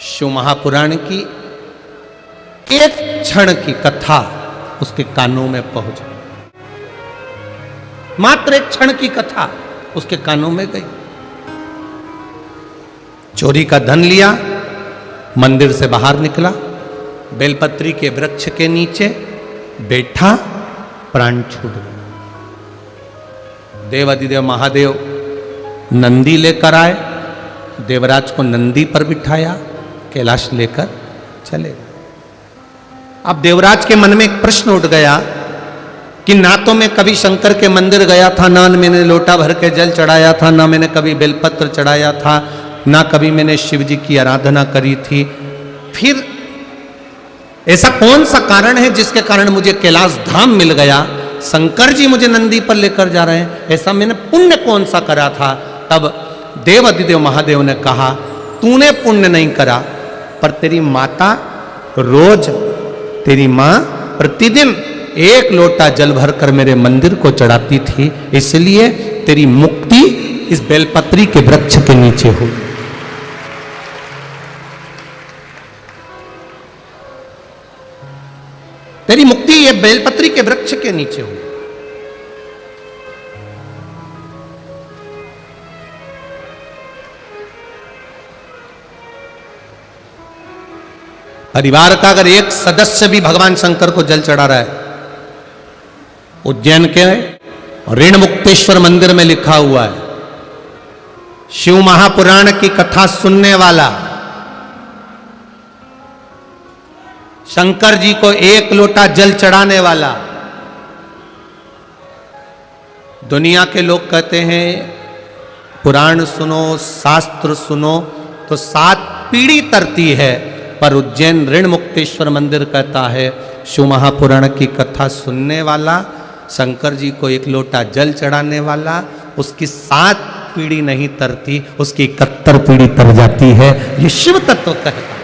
शिव महापुराण की एक क्षण की कथा उसके कानों में पहुंच गई। मात्र एक क्षण की कथा उसके कानों में गई। चोरी का धन लिया, मंदिर से बाहर निकला, बेलपत्री के वृक्ष के नीचे बैठा, प्राण छूट गया। देवाधिदेव महादेव नंदी लेकर आए, देवराज को नंदी पर बिठाया, कैलाश लेकर चले। अब देवराज के मन में एक प्रश्न उठ गया कि ना तो मैं कभी शंकर के मंदिर गया था, ना मैंने लोटा भर के जल चढ़ाया था, ना मैंने कभी बेलपत्र चढ़ाया था, ना कभी मैंने शिव जी की आराधना करी थी। फिर ऐसा कौन सा कारण है जिसके कारण मुझे कैलाश धाम मिल गया? शंकर जी मुझे नंदी पर लेकर जा रहे हैं, ऐसा मैंने पुण्य कौन सा करा था? तब देवाधिदेव महादेव ने कहा, तूने पुण्य नहीं करा, पर तेरी माता रोज, तेरी माँ प्रतिदिन 1 लोटा जल भरकर मेरे मंदिर को चढ़ाती थी, इसलिए तेरी मुक्ति इस बेलपत्री के वृक्ष के नीचे हुई। तेरी मुक्ति ये बेलपत्री के वृक्ष के नीचे हुई। परिवार का अगर एक सदस्य भी भगवान शंकर को जल चढ़ा रहा है, उज्जैन के ऋण मुक्तेश्वर मंदिर में लिखा हुआ है, शिव महापुराण की कथा सुनने वाला शंकर जी को 1 लोटा जल चढ़ाने वाला। दुनिया के लोग कहते हैं पुराण सुनो, शास्त्र सुनो तो 7 पीढ़ी तरती है, पर उज्जैन ऋण मुक्तेश्वर मंदिर कहता है शिव महापुराण की कथा सुनने वाला, शंकर जी को 1 लोटा जल चढ़ाने वाला, उसकी 7 पीढ़ी नहीं तरती, उसकी 71 पीढ़ी तर जाती है। ये शिव तत्व कहता है।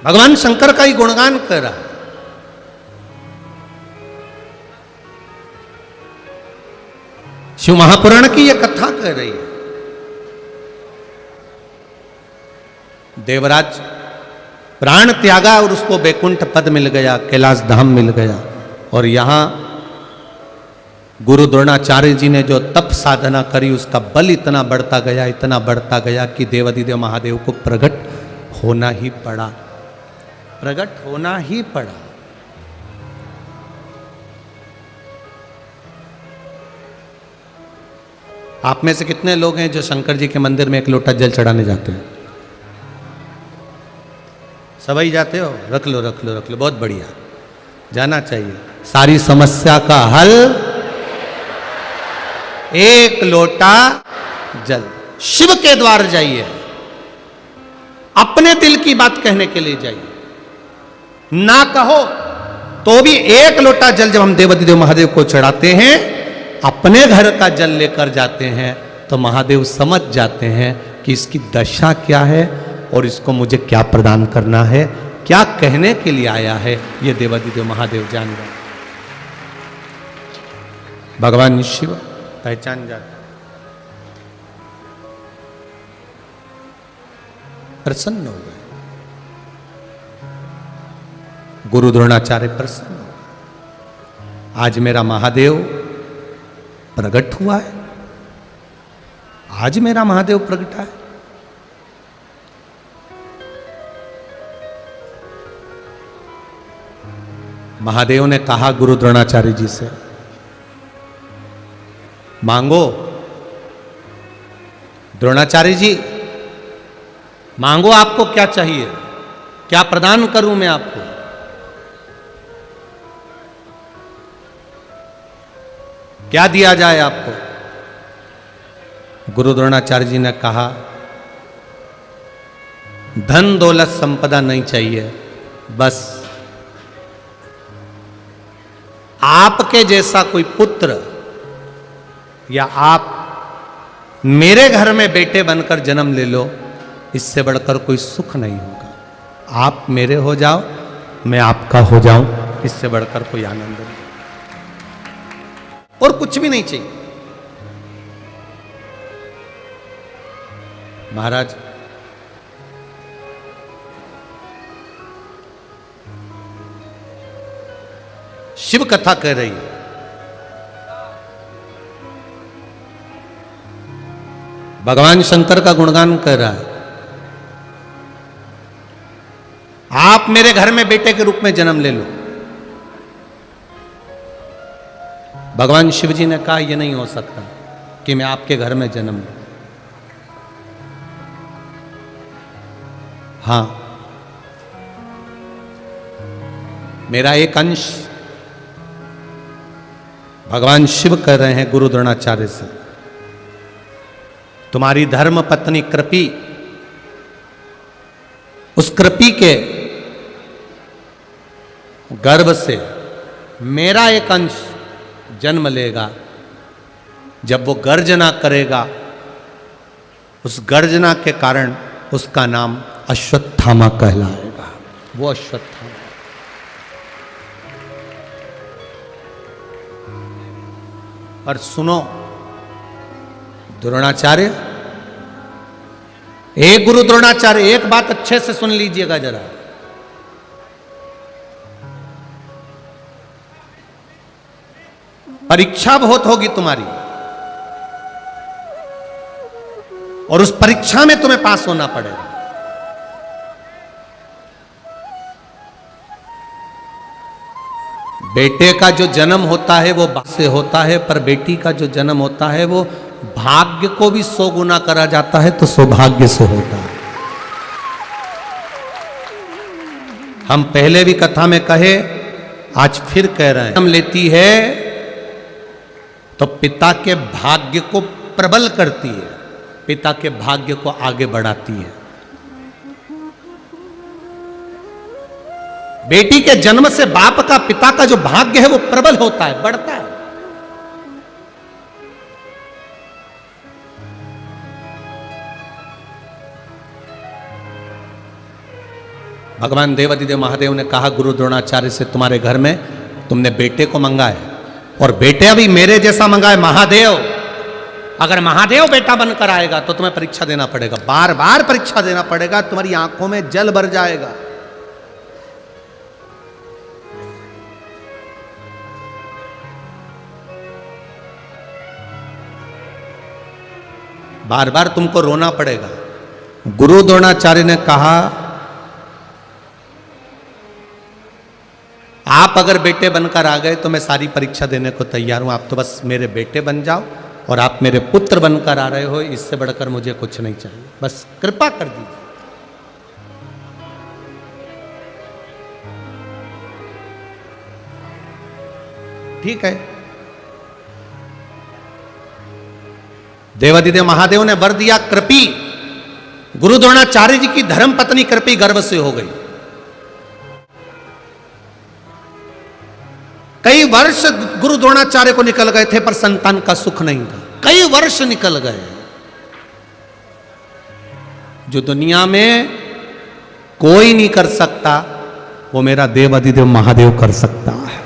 भगवान शंकर का ही गुणगान कर रहा है। शिव महापुराण की यह कथा कह रही है। देवराज प्राण त्यागा और उसको बैकुंठ पद मिल गया, कैलाश धाम मिल गया। और यहां गुरु द्रोणाचार्य जी ने जो तप साधना करी, उसका बल इतना बढ़ता गया, इतना बढ़ता गया कि देवाधिदेव महादेव को प्रकट होना ही पड़ा, प्रकट होना ही पड़ा। आप में से कितने लोग हैं जो शंकर जी के मंदिर में 1 लोटा जल चढ़ाने जाते हैं? सभी जाते हो? रख लो रख लो रख लो, बहुत बढ़िया, जाना चाहिए। सारी समस्या का हल 1 लोटा जल। शिव के द्वार जाइए, अपने दिल की बात कहने के लिए जाइए, ना कहो तो भी 1 लोटा जल जब हम देवाधिदेव महादेव को चढ़ाते हैं, अपने घर का जल लेकर जाते हैं, तो महादेव समझ जाते हैं कि इसकी दशा क्या है और इसको मुझे क्या प्रदान करना है, क्या कहने के लिए आया है, ये देवाधिदेव महादेव जान गए। भगवान शिव पहचान जाते, प्रसन्न हो गए। गुरु द्रोणाचार्य प्रसन्न हो गए। आज मेरा महादेव प्रकट हुआ है, आज मेरा महादेव प्रगटा है। महादेव ने कहा गुरु द्रोणाचार्य जी से, मांगो। द्रोणाचार्य जी मांगो, आपको क्या चाहिए, क्या प्रदान करूं मैं आपको? क्या दिया जाए आपको? गुरु द्रोणाचार्य जी ने कहा, धन दौलत संपदा नहीं चाहिए, बस आपके जैसा कोई पुत्र या आप मेरे घर में बेटे बनकर जन्म ले लो, इससे बढ़कर कोई सुख नहीं होगा। आप मेरे हो जाओ, मैं आपका हो जाऊं, इससे बढ़कर कोई आनंद नहीं, और कुछ भी नहीं चाहिए। महाराज शिव कथा कह रही है, भगवान शंकर का गुणगान कर रहा है। आप मेरे घर में बेटे के रूप में जन्म ले लो। भगवान शिव जी ने कहा यह नहीं हो सकता कि मैं आपके घर में जन्म लूं। हां, मेरा एक अंश भगवान शिव कह रहे हैं गुरु द्रोणाचार्य से, तुम्हारी धर्म पत्नी कृपी, उस कृपी के गर्भ से मेरा एक अंश जन्म लेगा। जब वो गर्जना करेगा, उस गर्जना के कारण उसका नाम अश्वत्थामा कहलाएगा। वो अश्वत्थामा। और सुनो द्रोणाचार्य, एक गुरु द्रोणाचार्य, एक बात अच्छे से सुन लीजिएगा जरा। परीक्षा बहुत होगी तुम्हारी, और उस परीक्षा में तुम्हें पास होना पड़ेगा। बेटे का जो जन्म होता है वो भाग्य से होता है, पर बेटी का जो जन्म होता है वो भाग्य को भी 100 गुना करा जाता है, तो सौभाग्य से होता है। हम पहले भी कथा में कहे, आज फिर कह रहे हैं, जन्म लेती है तो पिता के भाग्य को प्रबल करती है, पिता के भाग्य को आगे बढ़ाती है। बेटी के जन्म से बाप का, पिता का जो भाग्य है वो प्रबल होता है, बढ़ता है। भगवान देवादिदेव महादेव ने कहा गुरु द्रोणाचार्य से, तुम्हारे घर में तुमने बेटे को मंगा है, और बेटे भी मेरे जैसा मंगा है महादेव। अगर महादेव बेटा बनकर आएगा तो तुम्हें परीक्षा देना पड़ेगा, बार बार परीक्षा देना पड़ेगा, तुम्हारी आंखों में जल भर जाएगा। बार बार तुमको रोना पड़ेगा। गुरु द्रोणाचार्य ने कहा, आप अगर बेटे बनकर आ गए तो मैं सारी परीक्षा देने को तैयार हूं, आप तो बस मेरे बेटे बन जाओ, और आप मेरे पुत्र बनकर आ रहे हो, इससे बढ़कर मुझे कुछ नहीं चाहिए, बस कृपा कर दीजिए। ठीक है, देवादिदेव महादेव ने वर दिया। कृपी, गुरु द्रोणाचार्य जी की धर्म पत्नी कृपी गर्भ से हो गई। कई वर्ष गुरु द्रोणाचार्य को निकल गए थे, पर संतान का सुख नहीं था। कई वर्ष निकल गए। जो दुनिया में कोई नहीं कर सकता, वो मेरा देवादिदेव महादेव कर सकता है।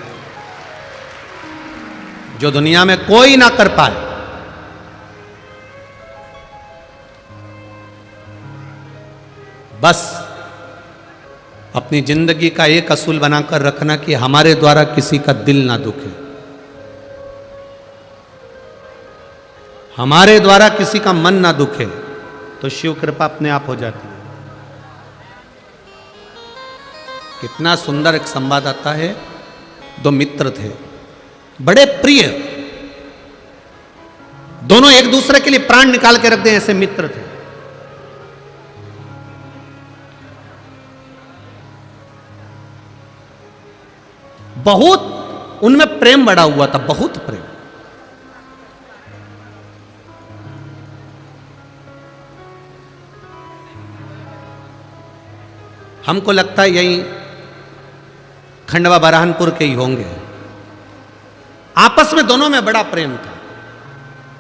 जो दुनिया में कोई ना कर पाए, बस अपनी जिंदगी का एक असूल बनाकर रखना कि हमारे द्वारा किसी का दिल ना दुखे, हमारे द्वारा किसी का मन ना दुखे, तो शिव कृपा अपने आप हो जाती है। कितना सुंदर एक संवाद आता है। दो मित्र थे, बड़े प्रिय, दोनों एक दूसरे के लिए प्राण निकाल के रख दें ऐसे मित्र थे। बहुत उनमें प्रेम बढ़ा हुआ था, बहुत प्रेम। हमको लगता है यही खंडवा बरहानपुर के ही होंगे। आपस में दोनों में बड़ा प्रेम था।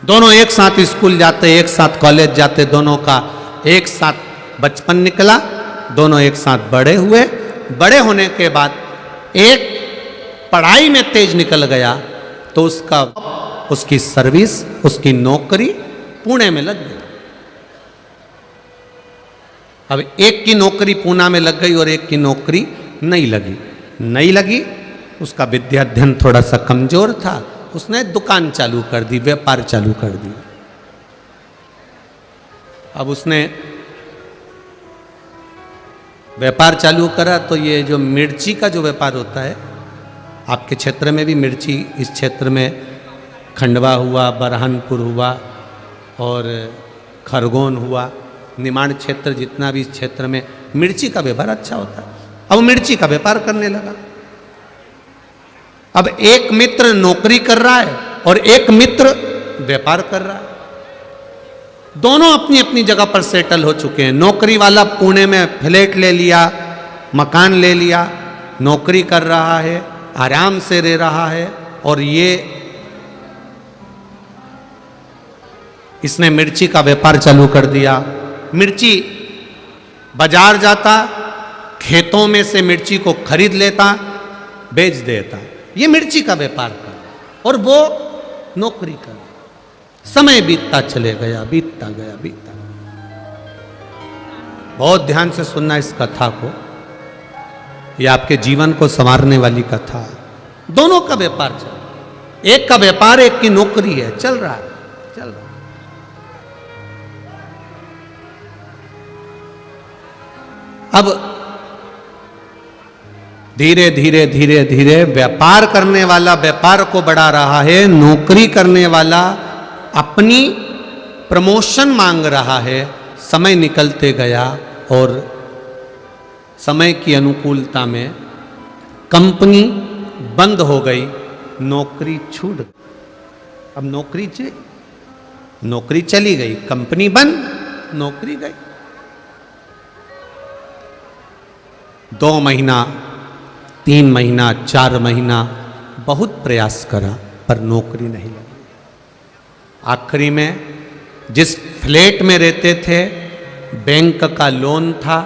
दोनों एक साथ स्कूल जाते, एक साथ कॉलेज जाते, दोनों का एक साथ बचपन निकला, दोनों एक साथ बड़े हुए। बड़े होने के बाद एक पढ़ाई में तेज निकल गया, तो उसकी सर्विस, उसकी नौकरी पुणे में लग गई। अब एक की नौकरी पूना में लग गई और एक की नौकरी नहीं लगी। उसका विद्या अध्ययन थोड़ा सा कमजोर था, उसने दुकान चालू कर दी, व्यापार चालू कर दी। अब उसने व्यापार चालू करा तो ये जो मिर्ची का जो व्यापार होता है, आपके क्षेत्र में भी मिर्ची, इस क्षेत्र में खंडवा हुआ, बरहानपुर हुआ और खरगोन हुआ, निमाड़ क्षेत्र जितना भी इस क्षेत्र में मिर्ची का व्यापार अच्छा होता है। अब मिर्ची का व्यापार करने लगा। अब एक मित्र नौकरी कर रहा है और एक मित्र व्यापार कर रहा है। दोनों अपनी अपनी जगह पर सेटल हो चुके हैं। नौकरी वाला पुणे में फ्लैट ले लिया, मकान ले लिया, नौकरी कर रहा है, आराम से रह रहा है, और इसने मिर्ची का व्यापार चालू कर दिया। मिर्ची बाजार जाता, खेतों में से मिर्ची को खरीद लेता, बेच देता। ये मिर्ची का व्यापार कर, और वो नौकरी कर। समय बीतता चले गया, बीतता गया, बीतता। बहुत ध्यान से सुनना इस कथा को, ये आपके जीवन को संवारने वाली कथा है। दोनों का व्यापार चल, एक का व्यापार, एक की नौकरी है, चल रहा है, चल रहा है। अब धीरे धीरे धीरे धीरे व्यापार करने वाला व्यापार को बढ़ा रहा है, नौकरी करने वाला अपनी प्रमोशन मांग रहा है। समय निकलते गया और समय की अनुकूलता में कंपनी बंद हो गई, नौकरी छूट गई। अब नौकरी चली गई, कंपनी बंद, नौकरी गई। 2 महीना, 3 महीना, 4 महीना बहुत प्रयास करा, पर नौकरी नहीं लगी। आखिरी में जिस फ्लैट में रहते थे, बैंक का लोन था,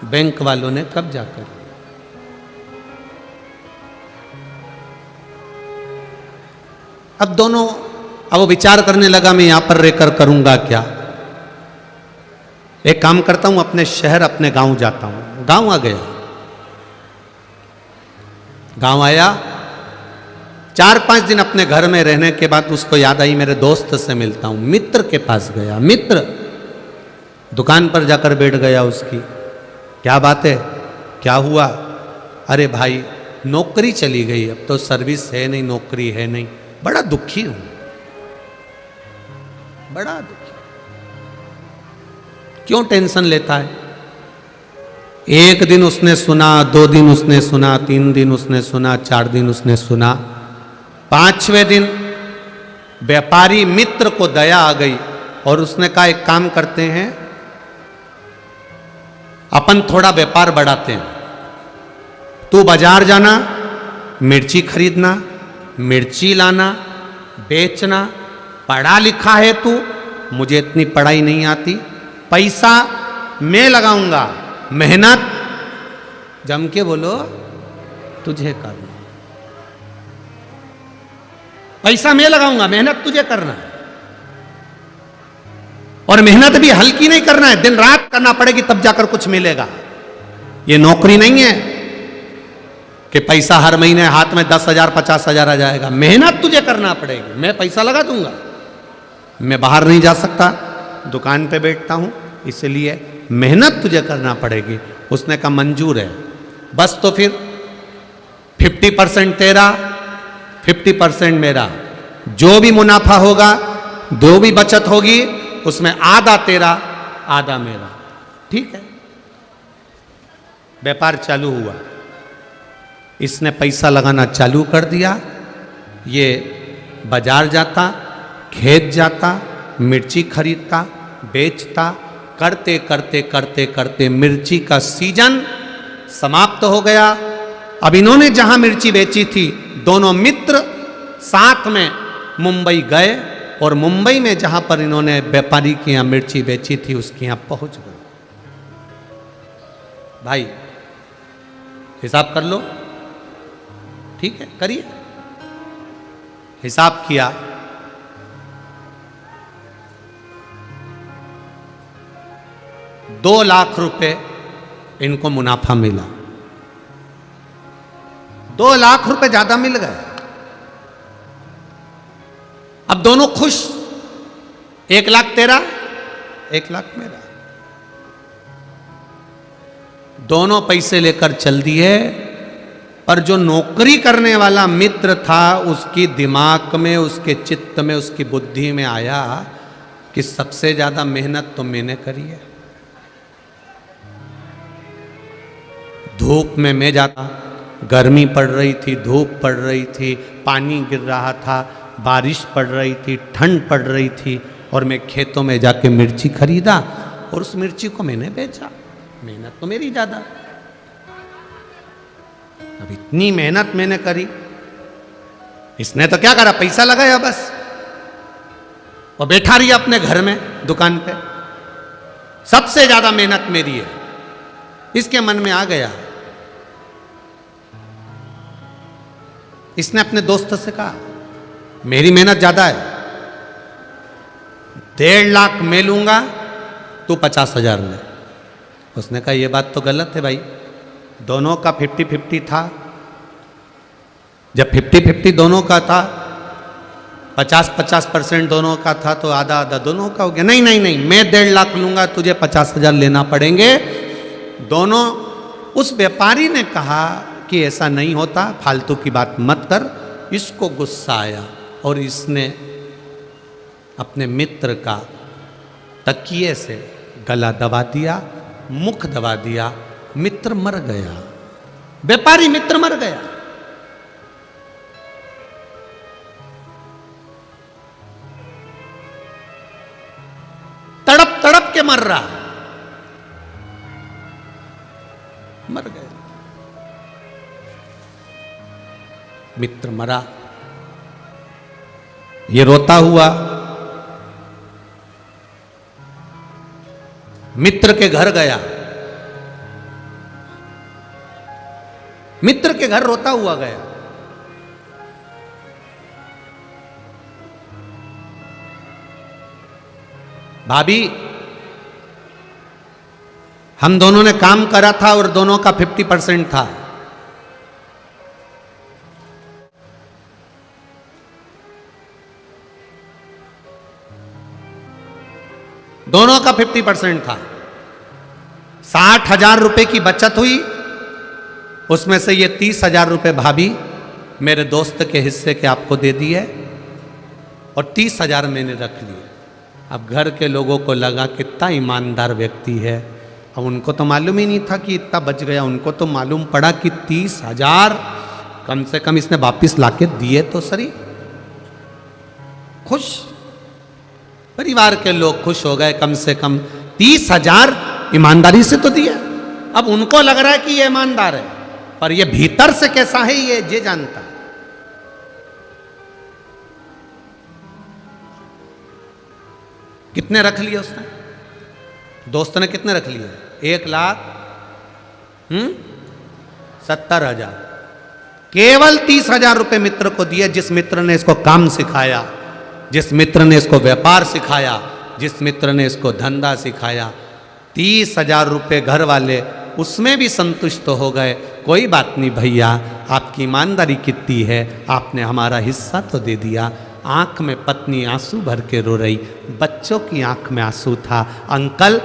बैंक वालों ने कब्जा कर लिया। अब वो विचार करने लगा, मैं यहां पर रहकर करूंगा क्या? एक काम करता हूं, अपने शहर, अपने गांव जाता हूं। गांव आ गया, गांव आया। 4-5 दिन अपने घर में रहने के बाद उसको याद आई, मेरे दोस्त से मिलता हूं। मित्र के पास गया, मित्र दुकान पर जाकर बैठ गया उसकी। क्या बात है, क्या हुआ? अरे भाई, नौकरी चली गई, अब तो सर्विस है नहीं, नौकरी है नहीं, बड़ा दुखी हूं, बड़ा दुखी। क्यों टेंशन लेता है? 1 दिन उसने सुना, 2 दिन उसने सुना, 3 दिन उसने सुना, 4 दिन उसने सुना। 5वें दिन व्यापारी मित्र को दया आ गई और उसने कहा, एक काम करते हैं, अपन थोड़ा व्यापार बढ़ाते हैं। तू बाजार जाना, मिर्ची खरीदना, मिर्ची लाना, बेचना। पढ़ा लिखा है तू, मुझे इतनी पढ़ाई नहीं आती, पैसा मैं लगाऊंगा, मेहनत जम के बोलो तुझे करना। पैसा मैं लगाऊंगा, मेहनत तुझे करना है। और मेहनत भी हल्की नहीं करना है, दिन रात करना पड़ेगी, तब जाकर कुछ मिलेगा। ये नौकरी नहीं है कि पैसा हर महीने हाथ में 10,000 50,000 आ जाएगा। मेहनत तुझे करना पड़ेगी। मैं पैसा लगा दूंगा, मैं बाहर नहीं जा सकता, दुकान पे बैठता हूं, इसलिए मेहनत तुझे करना पड़ेगी। उसने कहा मंजूर है, बस तो फिर 50% तेरा, 50% मेरा। जो भी मुनाफा होगा, जो भी बचत होगी, उसमें आधा तेरा, आधा मेरा। ठीक है। व्यापार चालू हुआ, इसने पैसा लगाना चालू कर दिया। ये बाजार जाता, खेत जाता, मिर्ची खरीदता, बेचता। करते करते करते करते मिर्ची का सीजन समाप्त हो गया। अब इन्होंने जहां मिर्ची बेची थी, दोनों मित्र साथ में मुंबई गए और मुंबई में जहां पर इन्होंने व्यापारी के यहां मिर्ची बेची थी, उसके यहां पहुंच गए। भाई हिसाब कर लो, ठीक है, करिए। हिसाब किया, ₹2 लाख इनको मुनाफा मिला। 2 लाख रुपए ज्यादा मिल गए। अब दोनों खुश, 1 लाख तेरा, 1 लाख मेरा। दोनों पैसे लेकर चल दिए, पर जो नौकरी करने वाला मित्र था उसकी दिमाग में, उसके चित्त में, उसकी बुद्धि में आया कि सबसे ज्यादा मेहनत तो मैंने करी है। धूप में मैं जाता, गर्मी पड़ रही थी, धूप पड़ रही थी, पानी गिर रहा था, बारिश पड़ रही थी, ठंड पड़ रही थी, और मैं खेतों में जाके मिर्ची खरीदा और उस मिर्ची को मैंने बेचा। मेहनत तो मेरी ज्यादा, अब इतनी मेहनत मैंने करी, इसने तो क्या करा, पैसा लगाया बस, और बैठा रही अपने घर में दुकान पे। सबसे ज्यादा मेहनत मेरी है, इसके मन में आ गया। इसने अपने दोस्त से कहा मेरी मेहनत ज्यादा है, 1.5 लाख मैं लूंगा, तू 50,000 ले। उसने कहा ये बात तो गलत है भाई, दोनों का 50-50 था। जब 50-50 दोनों का था, 50-50% दोनों का था, तो आधा आधा दोनों का हो गया। नहीं नहीं नहीं, मैं 1.5 लाख लूंगा, तुझे 50,000 लेना पड़ेंगे। दोनों, उस व्यापारी ने कहा कि ऐसा नहीं होता, फालतू की बात मत कर। इसको गुस्सा आया और इसने अपने मित्र का तकिए से गला दबा दिया, मुख दबा दिया, मित्र मर गया, व्यापारी मित्र मर गया। तड़प तड़प के मर रहा, मर गया, मित्र मरा। ये रोता हुआ मित्र के घर गया, मित्र के घर रोता हुआ गया। भाभी, हम दोनों ने काम करा था और दोनों का 50% था। दोनों का 50% था। 60,000 रुपए की बचत हुई, उसमें से ये 30,000 रुपए भाभी मेरे दोस्त के हिस्से के आपको दे दिए और 30,000 मैंने रख लिए। अब घर के लोगों को लगा कितना ईमानदार व्यक्ति है। अब उनको तो मालूम ही नहीं था कि इतना बच गया, उनको तो मालूम पड़ा कि 30,000 कम से कम इसने वापिस लाके दिए तो सही। खुश, परिवार के लोग खुश हो गए, कम से कम 30,000 ईमानदारी से तो दिया। अब उनको लग रहा है कि ये ईमानदार है, पर ये भीतर से कैसा है ये जानता। कितने रख लिए उसने, दोस्त ने कितने रख लिए? 1,70,000। केवल 30,000 रुपए मित्र को दिए, जिस मित्र ने इसको काम सिखाया, जिस मित्र ने इसको व्यापार सिखाया, जिस मित्र ने इसको धंधा सिखाया। 30,000 रुपए घर वाले उसमें भी संतुष्ट हो गए। कोई बात नहीं भैया, आपकी ईमानदारी कितनी है, आपने हमारा हिस्सा तो दे दिया। आंख में पत्नी आंसू भर के रो रही, बच्चों की आंख में आंसू था। अंकल,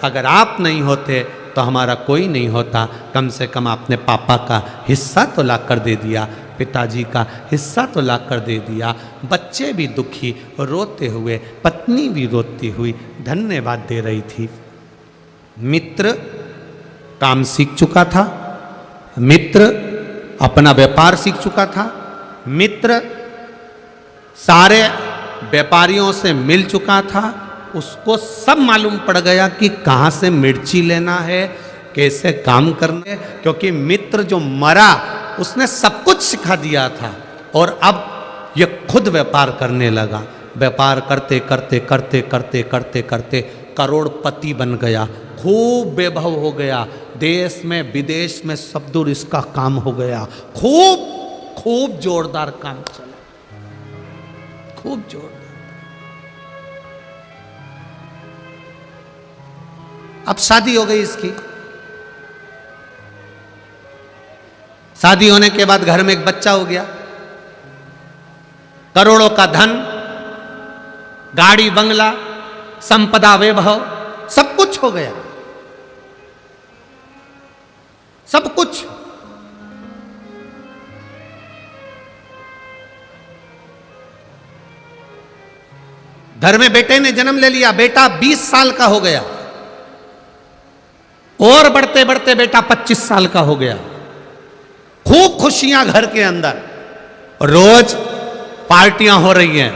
अगर आप नहीं होते तो हमारा कोई नहीं होता, कम से कम आपने पापा का हिस्सा तो ला कर दे दिया, पिताजी का हिस्सा तो ला कर दे दिया। बच्चे भी दुखी रोते हुए, पत्नी भी रोती हुई धन्यवाद दे रही थी। मित्र काम सीख चुका था, मित्र अपना व्यापार सीख चुका था, मित्र सारे व्यापारियों से मिल चुका था। उसको सब मालूम पड़ गया कि कहाँ से मिर्ची लेना है, कैसे काम करना है, क्योंकि मित्र जो मरा उसने सब कुछ सिखा दिया था। और अब ये खुद व्यापार करने लगा। व्यापार करते करते करते करते करते करते करोड़पति बन गया, खूब वैभव हो गया, देश में विदेश में सब दूर इसका काम हो गया। खूब खूब जोरदार काम चला, खूब जोरदार। अब शादी हो गई इसकी। शादी होने के बाद घर में एक बच्चा हो गया, करोड़ों का धन, गाड़ी बंगला, संपदा वैभव, सब कुछ हो गया। सब कुछ। घर में बेटे ने जन्म ले लिया, बेटा 20 साल का हो गया, और बढ़ते बढ़ते बेटा 25 साल का हो गया। खूब खुशियां घर के अंदर, रोज पार्टियां हो रही हैं,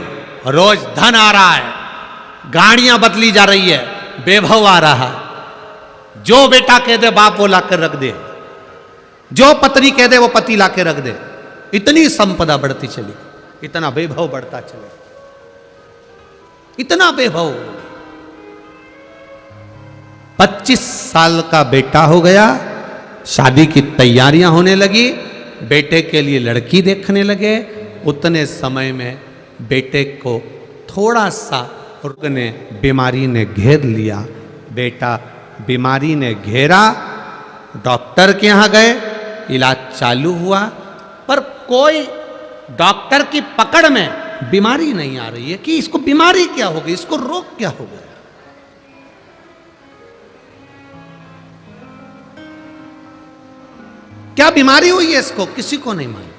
रोज धन आ रहा है, गाड़ियां बदली जा रही है, वैभव आ रहा है। जो बेटा कह दे बाप वो लाकर रख दे, जो पत्नी कह दे वो पति लाकर रख दे। इतनी संपदा बढ़ती चली, इतना वैभव बढ़ता चले, इतना वैभव। 25 साल का बेटा हो गया, शादी की तैयारियां होने लगी, बेटे के लिए लड़की देखने लगे। उतने समय में बेटे को थोड़ा सा रोग ने, बीमारी ने घेर लिया। बेटा बीमारी ने घेरा, डॉक्टर के यहां गए, इलाज चालू हुआ, पर कोई डॉक्टर की पकड़ में बीमारी नहीं आ रही है कि इसको बीमारी क्या हो गई, इसको रोग क्या हो गया। क्या बीमारी हुई है इसको, किसी को नहीं मालूम।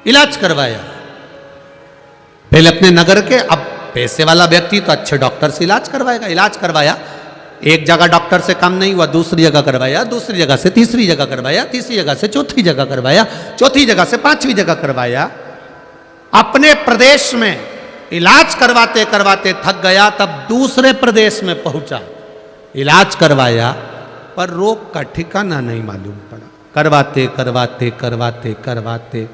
इलाज करवाया पहले अपने नगर के, अब पैसे वाला व्यक्ति तो अच्छे डॉक्टर से इलाज करवाएगा। इलाज करवाया, एक जगह डॉक्टर से काम नहीं हुआ, दूसरी जगह करवाया, दूसरी जगह से तीसरी जगह करवाया, तीसरी जगह से चौथी जगह करवाया, चौथी जगह से पांचवी जगह करवाया। अपने प्रदेश में इलाज करवाते करवाते थक गया, तब दूसरे प्रदेश में पहुंचा, इलाज करवाया, पर रोग का ठिकाना नहीं मालूम पड़ा। करवाते करवाते करवाते करवाते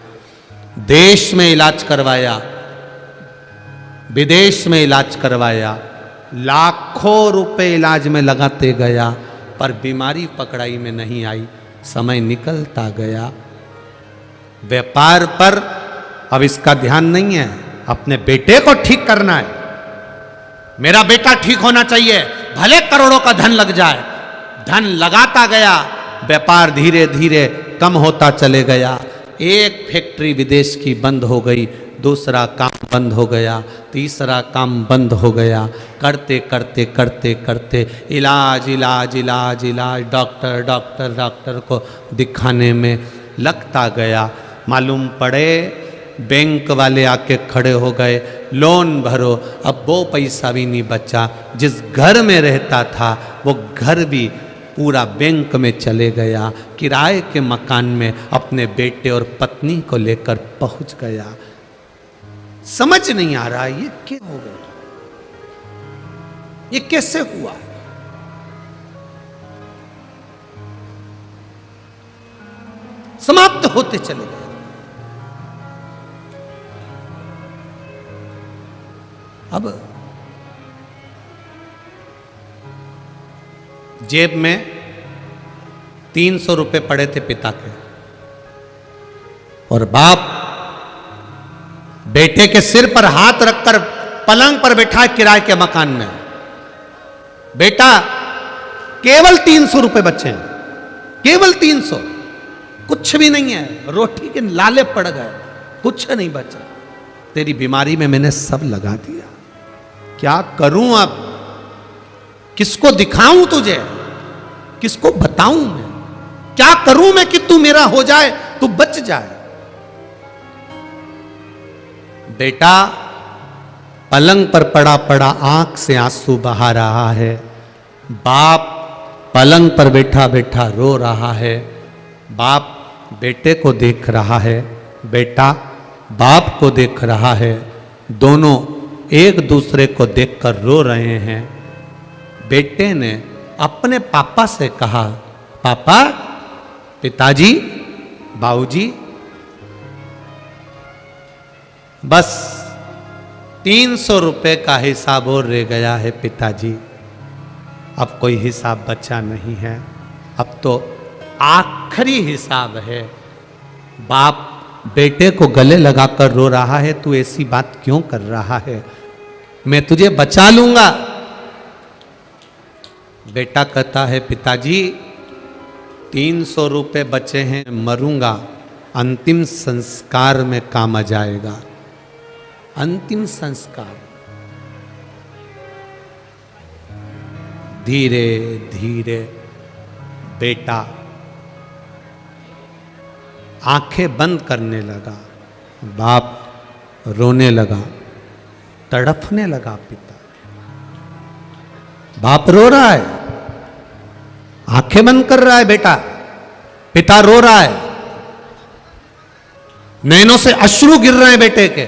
देश में इलाज करवाया, विदेश में इलाज करवाया, लाखों रुपए इलाज में लगाते गया, पर बीमारी पकड़ाई में नहीं आई। समय निकलता गया, व्यापार पर अब इसका ध्यान नहीं है, अपने बेटे को ठीक करना है। मेरा बेटा ठीक होना चाहिए, भले करोड़ों का धन लग जाए। धन लगाता गया, व्यापार धीरे धीरे कम होता चले गया। एक फैक्ट्री विदेश की बंद हो गई, दूसरा काम बंद हो गया, तीसरा काम बंद हो गया। करते करते करते करते इलाज इलाज इलाज इलाज, डॉक्टर डॉक्टर डॉक्टर को दिखाने में लगता गया। मालूम पड़े बैंक वाले आके खड़े हो गए, लोन भरो। अब वो पैसा भी नहीं बचा, जिस घर में रहता था वो घर भी पूरा बैंक में चले गया। किराए के मकान में अपने बेटे और पत्नी को लेकर पहुंच गया। समझ नहीं आ रहा ये क्या हो गया, ये कैसे हुआ। समाप्त होते चले गए। अब जेब में 300 रुपए पड़े थे पिता के, और बाप बेटे के सिर पर हाथ रखकर पलंग पर बैठा किराए के मकान में। बेटा केवल 300 रुपए बचे हैं, केवल 300, कुछ भी नहीं है, रोटी के लाले पड़ गए, कुछ नहीं बचा। तेरी बीमारी में मैंने सब लगा दिया, क्या करूं अब, किसको दिखाऊं तुझे, किसको बताऊं मैं, क्या करूं मैं कि तू मेरा हो जाए, तू बच जाए। बेटा पलंग पर पड़ा पड़ा आंख से आंसू बहा रहा है। बाप पलंग पर बैठा बैठा रो रहा है। बाप बेटे को देख रहा है, बेटा बाप को देख रहा है। दोनों एक दूसरे को देखकर रो रहे हैं। बेटे ने अपने पापा से कहा, पापा, पिताजी, बाबूजी, बस 300 रुपए का हिसाब और रह गया है पिताजी, अब कोई हिसाब बचा नहीं है, अब तो आखिरी हिसाब है। बाप बेटे को गले लगाकर रो रहा है, तू ऐसी बात क्यों कर रहा है, मैं तुझे बचा लूंगा। बेटा कहता है, पिताजी 300 रुपए बचे हैं, मरूंगा, अंतिम संस्कार में काम आ जाएगा। अंतिम संस्कार। धीरे धीरे बेटा आंखें बंद करने लगा। बाप रोने लगा, तड़फने लगा पिता। बाप रो रहा है, आंखें बंद कर रहा है बेटा, पिता रो रहा है, नैनों से अश्रु गिर रहे हैं बेटे के,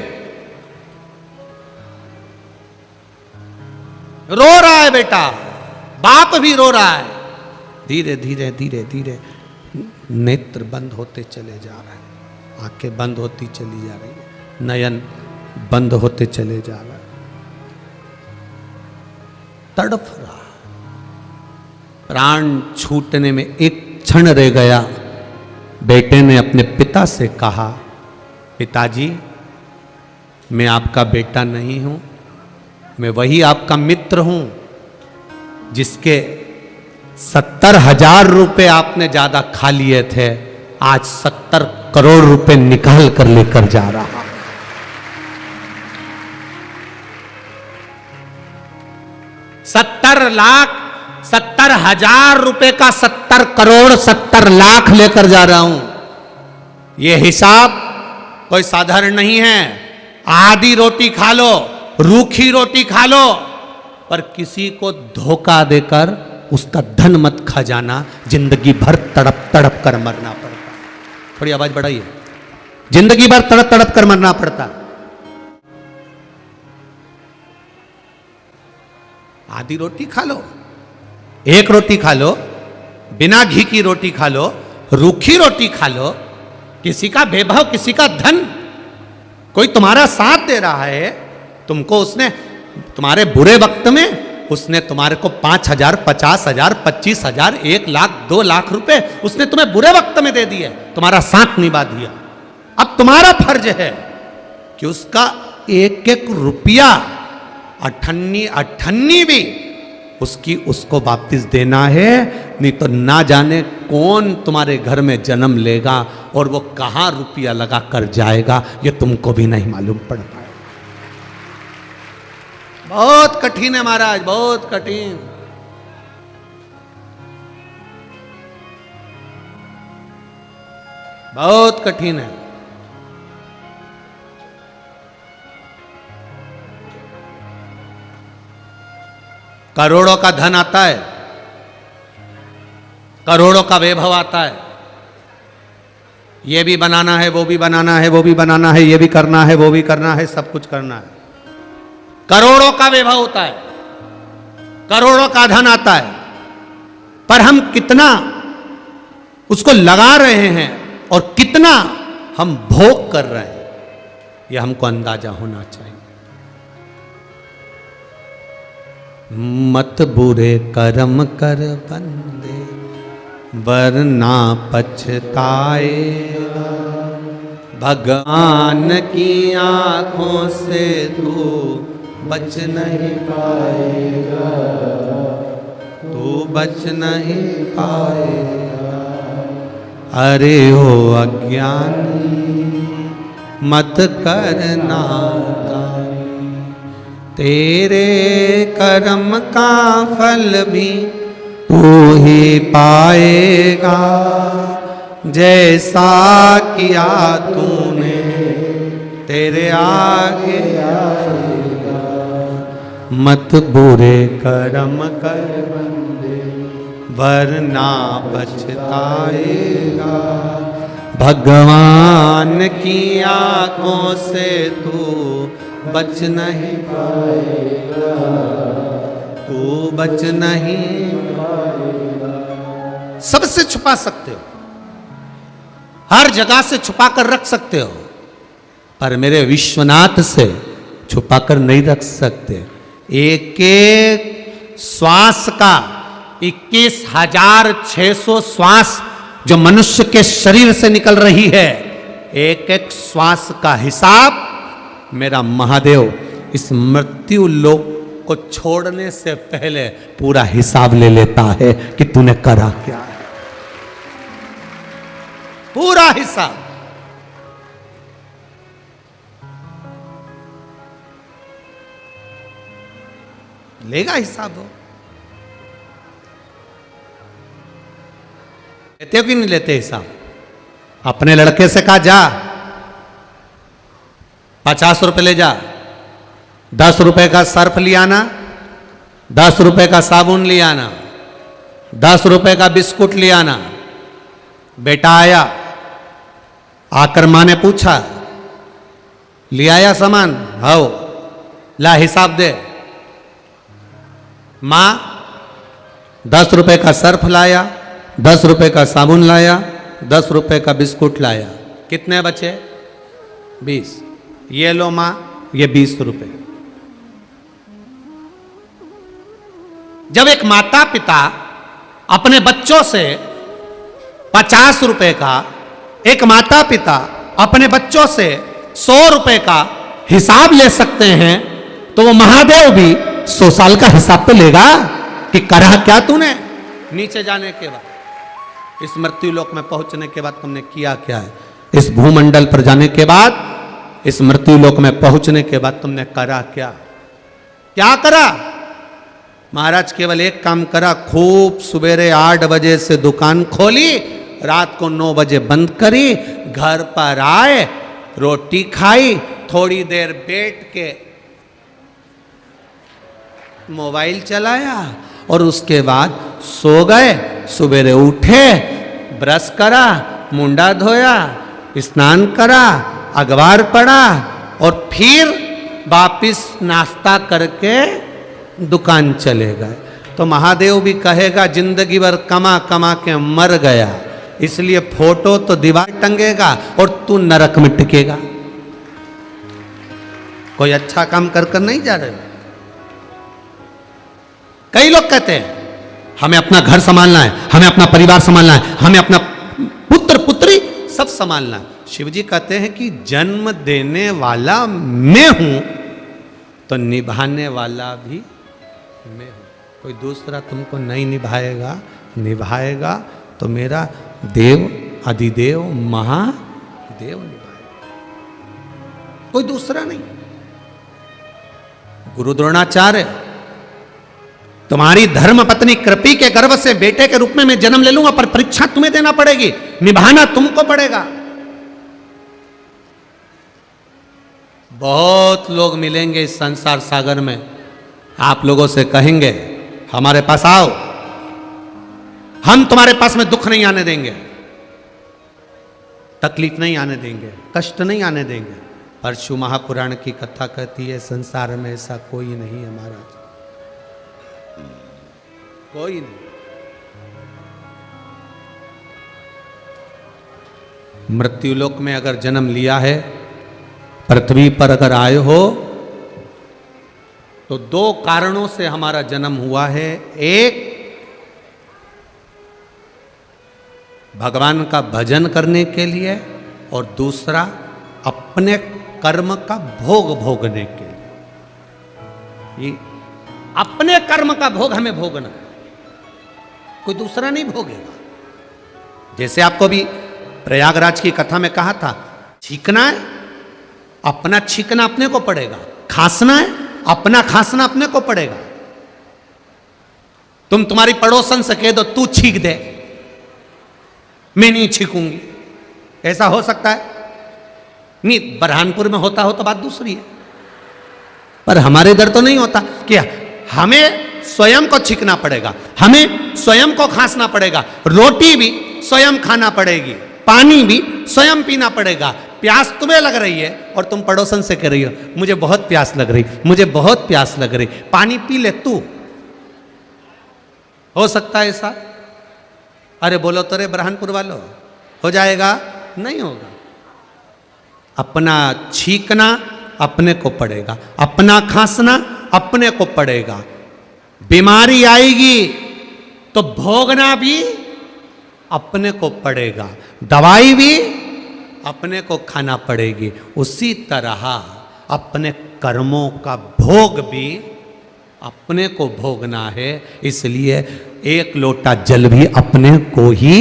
रो रहा है बेटा, बाप भी रो रहा है। धीरे धीरे धीरे धीरे नेत्र बंद होते चले जा रहे हैं, आंखें बंद होती चली जा रही है, नयन बंद होते चले जा रहा है, तड़फ रहा, प्राण छूटने में एक क्षण रह गया। बेटे ने अपने पिता से कहा, पिताजी मैं आपका बेटा नहीं हूं, मैं वही आपका मित्र हूं जिसके 70,000 रुपए आपने ज्यादा खा लिए थे, आज 70 करोड़ रुपए निकाल कर लेकर जा रहा। 70 लाख 70,000 रुपए का 70 करोड़ 70 लाख लेकर जा रहा हूं। यह हिसाब कोई साधारण नहीं है। आधी रोटी खा लो, रूखी रोटी खा लो, पर किसी को धोखा देकर उसका धन मत खा जाना, जिंदगी भर तड़प तड़प कर मरना पड़ता। थोड़ी आवाज बढ़ाइए। जिंदगी भर तड़प तड़प कर मरना पड़ता। आधी रोटी खा लो, एक रोटी खा लो, बिना घी की रोटी खा लो, रूखी रोटी खा लो, किसी का वैभव, किसी का धन, कोई तुम्हारा साथ दे रहा है, तुमको उसने तुम्हारे बुरे वक्त में उसने तुम्हारे को 5,000, 50,000, 25,000, 1 लाख, 2 लाख रुपए उसने तुम्हें बुरे वक्त में दे दिए, तुम्हारा साथ निभा दिया। अब तुम्हारा फर्ज है कि उसका एक एक रुपया अठन्नी अठन्नी भी उसको वापस देना है, नहीं तो ना जाने कौन तुम्हारे घर में जन्म लेगा और वो कहां रुपया लगा कर जाएगा, ये तुमको भी नहीं मालूम पड़ पाएगा। बहुत कठिन है महाराज, बहुत कठिन। बहुत कठिन है। करोड़ों का धन आता है, करोड़ों का वैभव आता है, ये भी बनाना है, वो भी बनाना है, वो भी बनाना है, ये भी करना है, वो भी करना है, सब कुछ करना है। करोड़ों का वैभव होता है, करोड़ों का धन आता है, पर हम कितना उसको लगा रहे हैं और कितना हम भोग कर रहे हैं, यह हमको अंदाजा होना चाहिए। मत बुरे कर्म कर बंदे वरना पछताएगा, भगवान की आंखों से तू बच नहीं पाएगा, तू बच नहीं पाएगा। अरे हो अज्ञानी मत करना, तेरे कर्म का फल भी तू ही पाएगा, जैसा किया तूने तेरे आगे आएगा। मत बुरे कर्म कर बंदे वरना पछताएगा, भगवान की आंखों से तू बच नहीं पाएगा, तू बच नहीं पाएगा। सबसे छुपा सकते हो, हर जगह से छुपा कर रख सकते हो, पर मेरे विश्वनाथ से छुपा कर नहीं रख सकते। एक एक श्वास का 21,600 श्वास जो मनुष्य के शरीर से निकल रही है, एक एक श्वास का हिसाब मेरा महादेव इस मृत्यु लोक को छोड़ने से पहले पूरा हिसाब ले लेता है कि तूने करा क्या है, पूरा हिसाब। लेगा हिसाब हो, लेते हो कि नहीं लेते हिसाब? अपने लड़के से कहा जा 50 रुपए ले जा, 10 रुपए का सर्फ ले आना, 10 रुपए का साबुन ले आना, 10 रुपए का बिस्कुट ले आना। बेटा आया, आकर मां ने पूछा ले आया सामान? हाओ, ला हिसाब दे। मां 10 रुपए का सर्फ लाया, 10 रुपए का साबुन लाया, 10 रुपए का बिस्कुट लाया। कितने बचे? 20। ये लो मां, ये 20 रुपए। जब एक माता पिता अपने बच्चों से 50 रुपए का, एक माता पिता अपने बच्चों से 100 रुपए का हिसाब ले सकते हैं, तो वो महादेव भी 100 साल का हिसाब तो लेगा कि करा क्या तूने नीचे जाने के बाद, इस मृत्यु लोक में पहुंचने के बाद तुमने किया क्या है, इस भूमंडल पर जाने के बाद, इस मृत्यु लोक में पहुंचने के बाद तुमने करा क्या? क्या करा? महाराज केवल एक काम करा, खूब सवेरे 8 बजे से दुकान खोली, रात को 9 बजे बंद करी, घर पर आए, रोटी खाई, थोड़ी देर बैठ के मोबाइल चलाया और उसके बाद सो गए। सवेरे उठे, ब्रश करा, मुंडा धोया, स्नान करा, अखबार पढ़ा और फिर वापिस नाश्ता करके दुकान चले गए। तो महादेव भी कहेगा जिंदगी भर कमा कमा के मर गया, इसलिए फोटो तो दीवार टंगेगा और तू नरक में टिकेगा। कोई अच्छा काम कर कर नहीं जा रहे। कई लोग कहते हैं हमें अपना घर संभालना है, हमें अपना परिवार संभालना है, हमें अपना पुत्र पुत्री सब संभालना है। शिव जी कहते हैं कि जन्म देने वाला मैं हूं तो निभाने वाला भी मैं हूं। कोई दूसरा तुमको नहीं निभाएगा, निभाएगा तो मेरा देव अधिदेव महादेव निभाएगा, कोई दूसरा नहीं। गुरु द्रोणाचार्य, तुम्हारी धर्म पत्नी कृपी के गर्भ से बेटे के रूप में मैं जन्म ले लूंगा, पर परीक्षा तुम्हें देना पड़ेगी, निभाना तुमको पड़ेगा। बहुत लोग मिलेंगे इस संसार सागर में, आप लोगों से कहेंगे हमारे पास आओ, हम तुम्हारे पास में दुख नहीं आने देंगे, तकलीफ नहीं आने देंगे, कष्ट नहीं आने देंगे। परशु महापुराण की कथा कहती है संसार में ऐसा कोई नहीं है महाराज, कोई नहीं। मृत्युलोक में अगर जन्म लिया है, पृथ्वी पर अगर आए हो, तो 2 कारणों से हमारा जन्म हुआ है। एक, भगवान का भजन करने के लिए, और दूसरा अपने कर्म का भोग भोगने के लिए। ये अपने कर्म का भोग हमें भोगना, कोई दूसरा नहीं भोगेगा। जैसे आपको भी प्रयागराज की कथा में कहा था, छींकना है अपना छींकना अपने को पड़ेगा, खांसना है अपना खांसना अपने को पड़ेगा। तुम तुम्हारी पड़ोसन से कह दो तू छींक दे, मैं नहीं छींकूंगी, ऐसा हो सकता है? नहीं, बरहानपुर में होता हो तो बात दूसरी है, पर हमारे इधर तो नहीं होता। क्या हमें स्वयं को छींकना पड़ेगा, हमें स्वयं को खांसना पड़ेगा, रोटी भी स्वयं खाना पड़ेगी, पानी भी स्वयं पीना पड़ेगा। प्यास तुम्हें लग रही है और तुम पड़ोसन से कह रही हो मुझे बहुत प्यास लग रही, मुझे बहुत प्यास लग रही, पानी पी ले तू। हो सकता है ऐसा? अरे बोलो तो रे बरहानपुर वालों, हो जाएगा? नहीं होगा। अपना छींकना अपने को पड़ेगा, अपना खांसना अपने को पड़ेगा। बीमारी आएगी तो भोगना भी अपने को पड़ेगा, दवाई भी अपने को खाना पड़ेगी। उसी तरह अपने कर्मों का भोग भी अपने को भोगना है। इसलिए 1 लोटा जल भी अपने को ही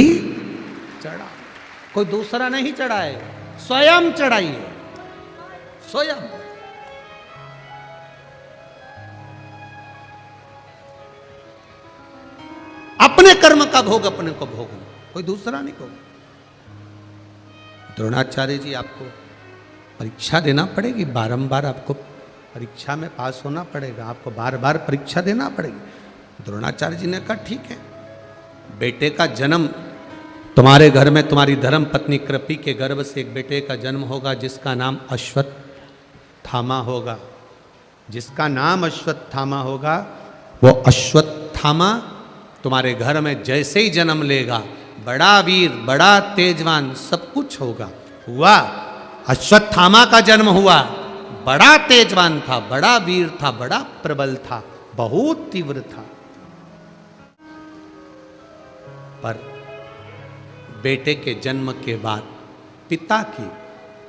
चढ़ा, कोई दूसरा नहीं चढ़ाए, स्वयं चढ़ाइए, स्वयं। अपने कर्म का भोग अपने को भोगना, कोई दूसरा नहीं भोगना। द्रोणाचार्य जी आपको परीक्षा देना पड़ेगी, बारंबार आपको परीक्षा में पास होना पड़ेगा, आपको बार बार परीक्षा देना पड़ेगी। द्रोणाचार्य जी ने कहा ठीक है, बेटे का जन्म तुम्हारे घर में तुम्हारी धर्म पत्नी कृपी के गर्भ से एक बेटे का जन्म होगा जिसका नाम अश्वत्थामा होगा। जिसका नाम अश्वत्थामा होगा वो अश्वत्थामा तुम्हारे घर में जैसे ही जन्म लेगा बड़ा वीर, बड़ा तेजवान, सब कुछ होगा। हुआ, अश्वत्थामा का जन्म हुआ, बड़ा तेजवान था, बड़ा वीर था, बड़ा प्रबल था, बहुत तीव्र था। पर बेटे के जन्म के बाद पिता की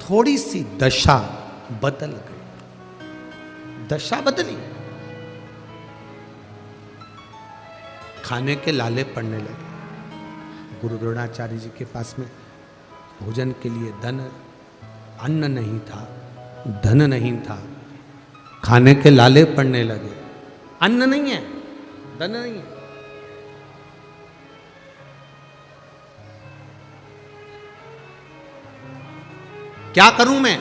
थोड़ी सी दशा बदल गई। दशा बदली, खाने के लाले पड़ने लगे। गुरु द्रोणाचार्य जी के पास में भोजन के लिए अन्न नहीं था, धन नहीं था, खाने के लाले पड़ने लगे। अन्न नहीं है, धन नहीं है, क्या करूं मैं?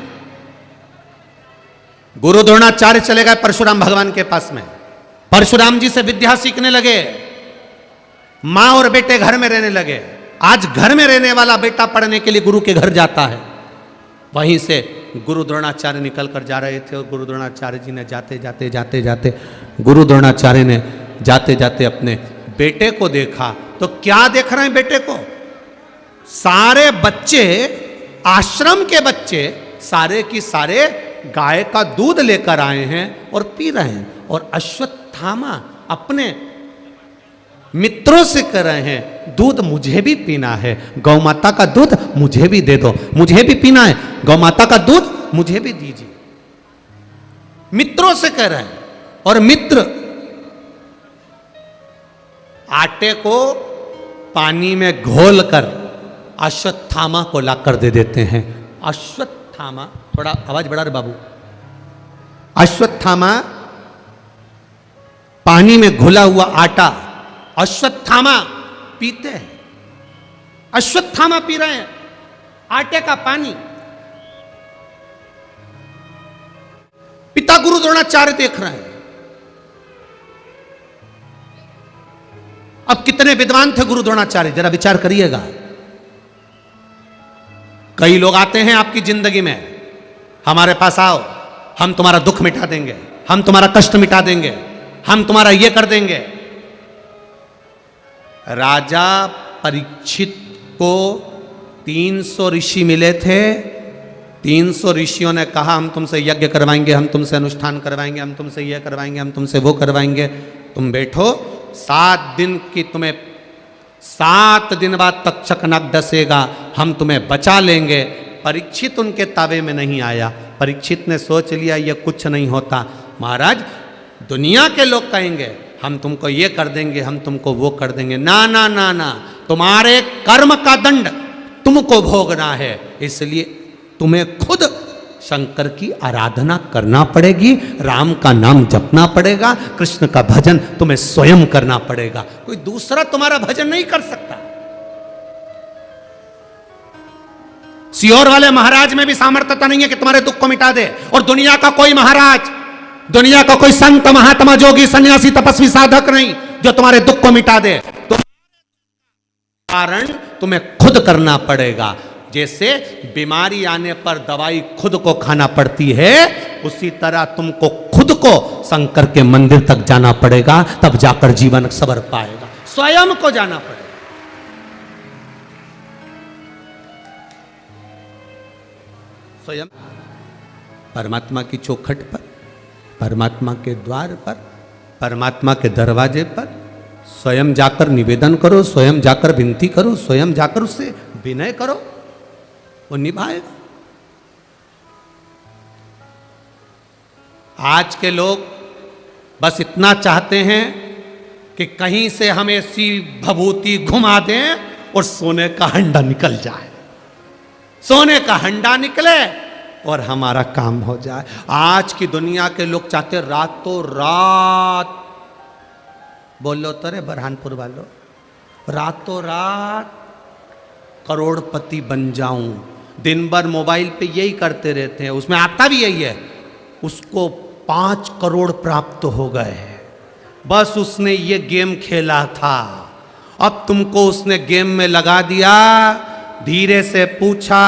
गुरु द्रोणाचार्य चले गए परशुराम भगवान के पास में। परशुराम जी से विद्या सीखने लगे। मां और बेटे घर में रहने लगे। आज घर में रहने वाला बेटा पढ़ने के लिए गुरु के घर जाता है। वहीं से गुरु द्रोणाचार्य निकल कर जा रहे थे और गुरु द्रोणाचार्य जी ने जाते गुरु द्रोणाचार्य ने जाते जाते अपने बेटे को देखा। तो क्या देख रहे हैं बेटे को? सारे बच्चे, आश्रम के बच्चे सारे की सारे गाय का दूध लेकर आए हैं और पी रहे हैं। और अश्वत्थामा अपने मित्रों से कह रहे हैं दूध मुझे भी पीना है, गौ माता का दूध मुझे भी दे दो, मुझे भी पीना है, गौ माता का दूध मुझे भी दीजिए। मित्रों से कह रहे हैं। और मित्र आटे को पानी में घोलकर अश्वत्थामा को लाकर दे देते हैं। अश्वत्थामा, थोड़ा आवाज बढ़ा रे बाबू। अश्वत्थामा पानी में घुला हुआ आटा अश्वत्थामा पीते हैं। अश्वत्थामा पी रहे हैं आटे का पानी। पिता गुरु द्रोणाचार्य देख रहे हैं। अब कितने विद्वान थे गुरु द्रोणाचार्य, जरा विचार करिएगा। कई लोग आते हैं आपकी जिंदगी में, हमारे पास आओ, हम तुम्हारा दुख मिटा देंगे, हम तुम्हारा कष्ट मिटा देंगे, हम तुम्हारा ये कर देंगे। राजा परीक्षित को 300 ऋषि मिले थे। 300 ऋषियों ने कहा हम तुमसे यज्ञ करवाएंगे, हम तुमसे अनुष्ठान करवाएंगे, हम तुमसे ये करवाएंगे, हम तुमसे वो करवाएंगे। तुम बैठो, 7 दिन की तुम्हें 7 दिन बाद तक्षक नाग डसेगा, हम तुम्हें बचा लेंगे। परीक्षित उनके ताबे में नहीं आया। परीक्षित ने सोच लिया ये कुछ नहीं होता। महाराज, दुनिया के लोग कहेंगे हम तुमको ये कर देंगे, हम तुमको वो कर देंगे। ना ना ना ना, तुम्हारे कर्म का दंड तुमको भोगना है। इसलिए तुम्हें खुद शंकर की आराधना करना पड़ेगी, राम का नाम जपना पड़ेगा, कृष्ण का भजन तुम्हें स्वयं करना पड़ेगा। कोई दूसरा तुम्हारा भजन नहीं कर सकता। सियोर वाले महाराज में भी सामर्थ्यता नहीं है कि तुम्हारे दुख को मिटा दे। और दुनिया का कोई महाराज, दुनिया का कोई संत, महात्मा, जोगी, सन्यासी, तपस्वी, साधक नहीं जो तुम्हारे दुख को मिटा दे। तो कारण तुम्हें खुद करना पड़ेगा। जैसे बीमारी आने पर दवाई खुद को खाना पड़ती है, उसी तरह तुमको खुद को शंकर के मंदिर तक जाना पड़ेगा, तब जाकर जीवन सवर पाएगा। स्वयं को जाना पड़ेगा। स्वयं परमात्मा की चौखट पर, परमात्मा के द्वार पर, परमात्मा के दरवाजे पर स्वयं जाकर निवेदन करो, स्वयं जाकर विनती करो, स्वयं जाकर उससे विनय करो, वो निभाएगा। आज के लोग बस इतना चाहते हैं कि कहीं से हम ऐसी भभूति घुमा दें और सोने का हंडा निकल जाए, सोने का हंडा निकले और हमारा काम हो जाए। आज की दुनिया के लोग चाहते रातों रात, बोलो तो रे बरहानपुर वालों, रातों रात करोड़पति बन जाऊं, दिन भर मोबाइल पे यही करते रहते हैं, उसमें आता भी यही है, उसको 5 करोड़ प्राप्त हो गए। बस उसने ये गेम खेला था, अब तुमको उसने गेम में लगा दिया। धीरे से पूछा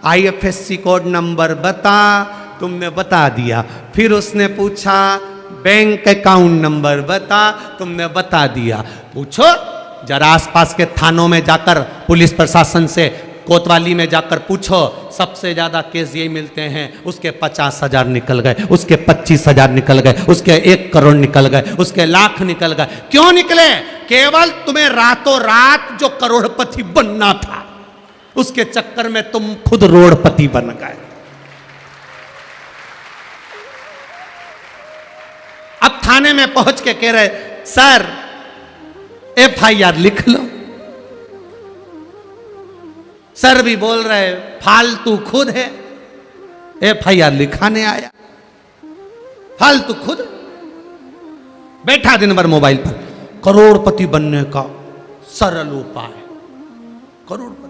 IFSC कोड नंबर बता, तुमने बता दिया। फिर उसने पूछा बैंक अकाउंट नंबर बता, तुमने बता दिया। पूछो जरा आसपास के थानों में जाकर, पुलिस प्रशासन से, कोतवाली में जाकर पूछो, सबसे ज्यादा केस यही मिलते हैं। उसके 50,000 निकल गए, उसके 25,000 निकल गए, उसके 1 करोड़ निकल गए, उसके लाख निकल गए। क्यों निकले? केवल तुम्हें रातों रात जो करोड़पति बनना था, उसके चक्कर में तुम खुद रोड़पति बन गए। अब थाने में पहुंच के कह रहे, सर FIR लिख लो। सर भी बोल रहे फालतू खुद है, FIR लिखाने आया, फालतू खुद बैठा दिन भर मोबाइल पर। करोड़पति बनने का सरल उपाय, करोड़पति।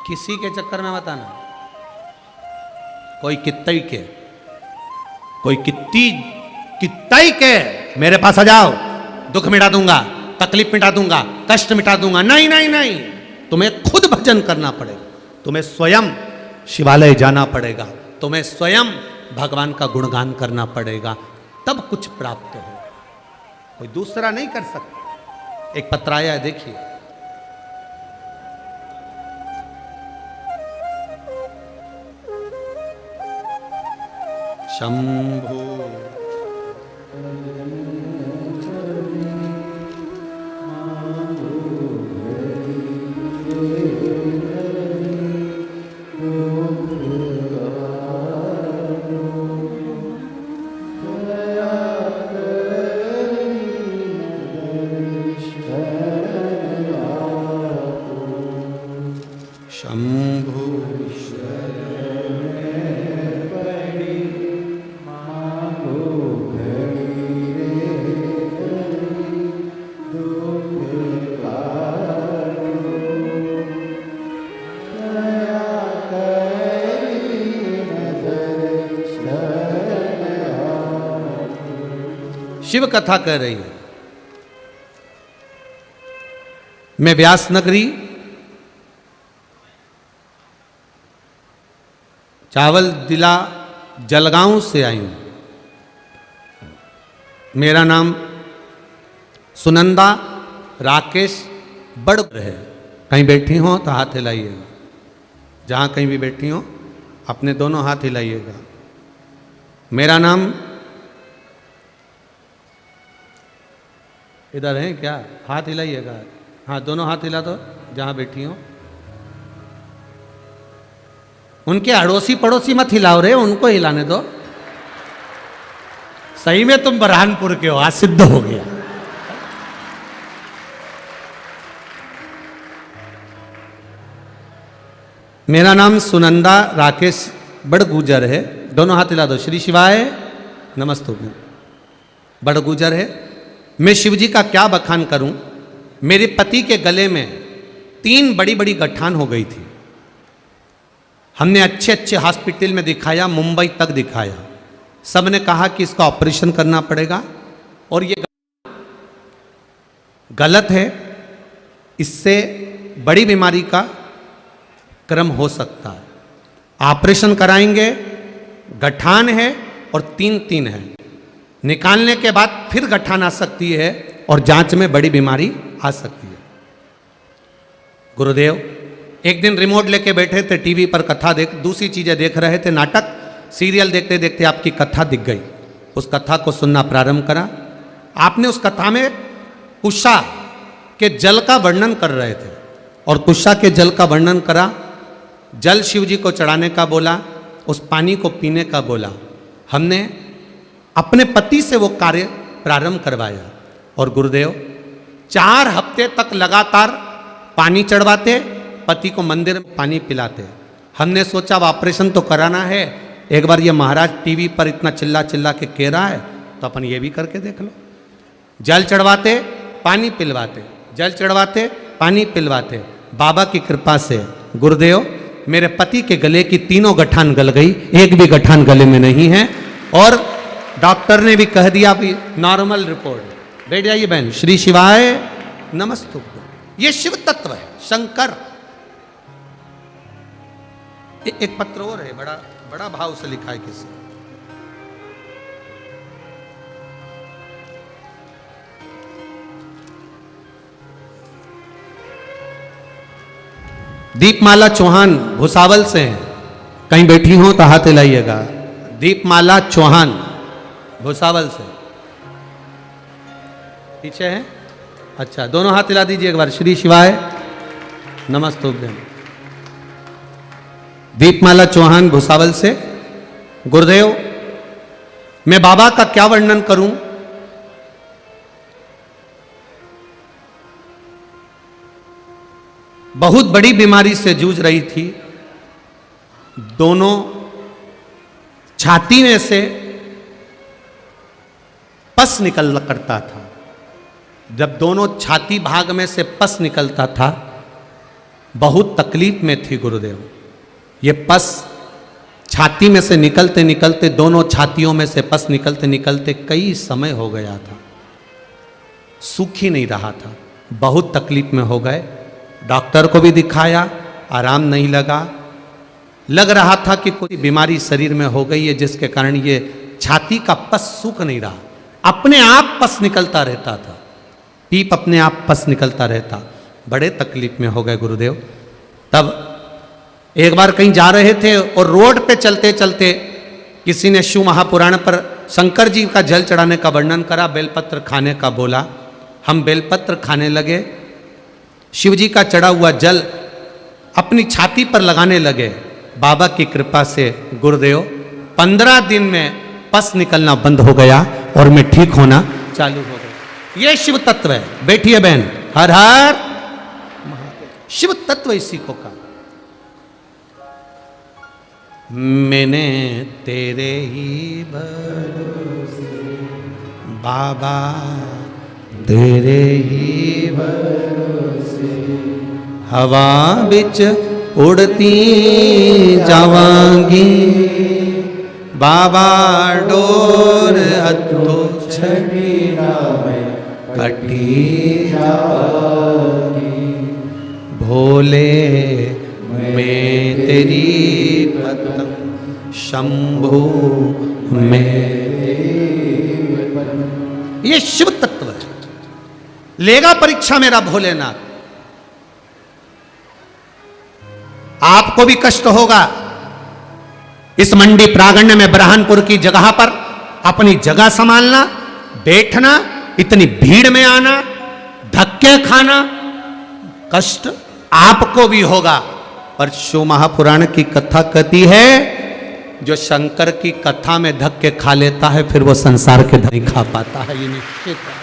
किसी के चक्कर में बताना, कोई कित्तई के, कोई कित्तई के मेरे पास आ जाओ, दुख मिटा दूंगा, तकलीफ मिटा दूंगा, कष्ट मिटा दूंगा। नहीं नहीं नहीं, तुम्हें खुद भजन करना पड़ेगा, तुम्हें स्वयं शिवालय जाना पड़ेगा, तुम्हें स्वयं भगवान का गुणगान करना पड़ेगा, तब कुछ प्राप्त हो। कोई दूसरा नहीं कर सकता। एक पत्र आया है, देखिए। शंभो शंभो शिव कथा कह रही है। मैं व्यास नगरी चावल जिला जलगांव से आई हूं। मेरा नाम सुनंदा राकेश बड़ है। कहीं बैठी हो तो हाथ हिलाइएगा, जहां कहीं भी बैठी हो अपने दोनों हाथ हिलाइएगा। मेरा नाम, इधर है क्या? हाथ हिलाइएगा। हाँ, दोनों हाथ हिला दो जहां बैठी हो। उनके अड़ोसी पड़ोसी मत हिलाओ रे, उनको हिलाने दो। सही में तुम बरहानपुर के हो, आज सिद्ध हो गया। मेरा नाम सुनंदा राकेश बड़गुजर है। दोनों हाथ हिला दो। श्री शिवाय नमस्तु। बड़गुजर है। मैं शिवजी का क्या बखान करूं। मेरे पति के गले में 3 बड़ी बड़ी गठान हो गई थी। हमने अच्छे अच्छे हॉस्पिटल में दिखाया, मुंबई तक दिखाया। सब ने कहा कि इसका ऑपरेशन करना पड़ेगा और ये गलत है, इससे बड़ी बीमारी का क्रम हो सकता है। ऑपरेशन कराएंगे, गठान है और 3 है। निकालने के बाद फिर गठान आ सकती है और जांच में बड़ी बीमारी आ सकती है। गुरुदेव एक दिन रिमोट लेके बैठे थे, टीवी पर कथा दूसरी चीजें देख रहे थे, नाटक सीरियल देखते देखते आपकी कथा दिख गई। उस कथा को सुनना प्रारंभ करा। आपने उस कथा में कुशा के जल का वर्णन कर रहे थे और कुशा के जल का वर्णन करा। जल शिव जी को चढ़ाने का बोला, उस पानी को पीने का बोला। हमने अपने पति से वो कार्य प्रारंभ करवाया और गुरुदेव 4 हफ्ते तक लगातार पानी चढ़वाते, पति को मंदिर में पानी पिलाते। हमने सोचा अब ऑपरेशन तो कराना है, एक बार ये महाराज टीवी पर इतना चिल्ला चिल्ला के कह रहा है तो अपन ये भी करके देख लो। जल चढ़वाते, पानी पिलवाते, जल चढ़वाते, पानी पिलवाते। बाबा की कृपा से गुरुदेव मेरे पति के गले की तीनों गठान गल गई, एक भी गठान गले में नहीं है, और डॉक्टर ने भी कह दिया भी नॉर्मल रिपोर्ट। बैठ जाइए बहन। श्री शिवाय नमस्तुभ्यं। ये शिव तत्व है, शंकर। एक पत्र और है, बड़ा बड़ा भाव से लिखा है किसी। दीपमाला चौहान भुसावल से हैं, कहीं बैठी हो तो हाथ हिलाइएगा। दीपमाला चौहान भुसावल से पीछे है। अच्छा, दोनों हाथ हिला दीजिए एक बार। श्री शिवाय नमस्तुभ्यं। दीपमाला चौहान भुसावल से। गुरुदेव मैं बाबा का क्या वर्णन करूं, बहुत बड़ी बीमारी से जूझ रही थी। दोनों छाती में से पस निकल करता था। जब दोनों छाती भाग में से पस निकलता था, बहुत तकलीफ में थी गुरुदेव। ये पस छाती में से निकलते निकलते, दोनों छातियों में से पस निकलते निकलते कई समय हो गया था, सूख ही नहीं रहा था। बहुत तकलीफ में हो गए। डॉक्टर को भी दिखाया, आराम नहीं लगा। लग रहा था कि कोई बीमारी शरीर में हो गई है जिसके कारण ये छाती का पस सूख नहीं रहा, अपने आप पस निकलता रहता था, पीप अपने आप पस निकलता रहता। बड़े तकलीफ में हो गए गुरुदेव। तब एक बार कहीं जा रहे थे और रोड पे चलते चलते किसी ने शिव महापुराण पर शंकर जी का जल चढ़ाने का वर्णन करा, बेलपत्र खाने का बोला। हम बेलपत्र खाने लगे, शिव जी का चढ़ा हुआ जल अपनी छाती पर लगाने लगे। बाबा की कृपा से गुरुदेव 15 दिन में पस निकलना बंद हो गया और मैं ठीक होना चालू हो गया। ये शिव तत्व है। बैठिए बहन। हर हर महादेव। शिव तत्व इसी को कहा। मैंने तेरे ही भरोसे बाबा, तेरे ही भरोसे हवा बिच उड़ती जावांगी, बाबा डोर हथो छड़ी नावे कटी जावांगी, भोले मैं तेरी पतंग, शंभू मैं। ये शिव तत्व है। लेगा परीक्षा मेरा भोलेनाथ। आपको भी कष्ट होगा। इस मंडी प्रांगण में ब्रह्मपुर की जगह पर अपनी जगह संभालना, बैठना, इतनी भीड़ में आना, धक्के खाना, कष्ट आपको भी होगा। पर शिव महापुराण की कथा कहती है, जो शंकर की कथा में धक्के खा लेता है फिर वो संसार के नहीं खा पाता है। ये निश्चित है।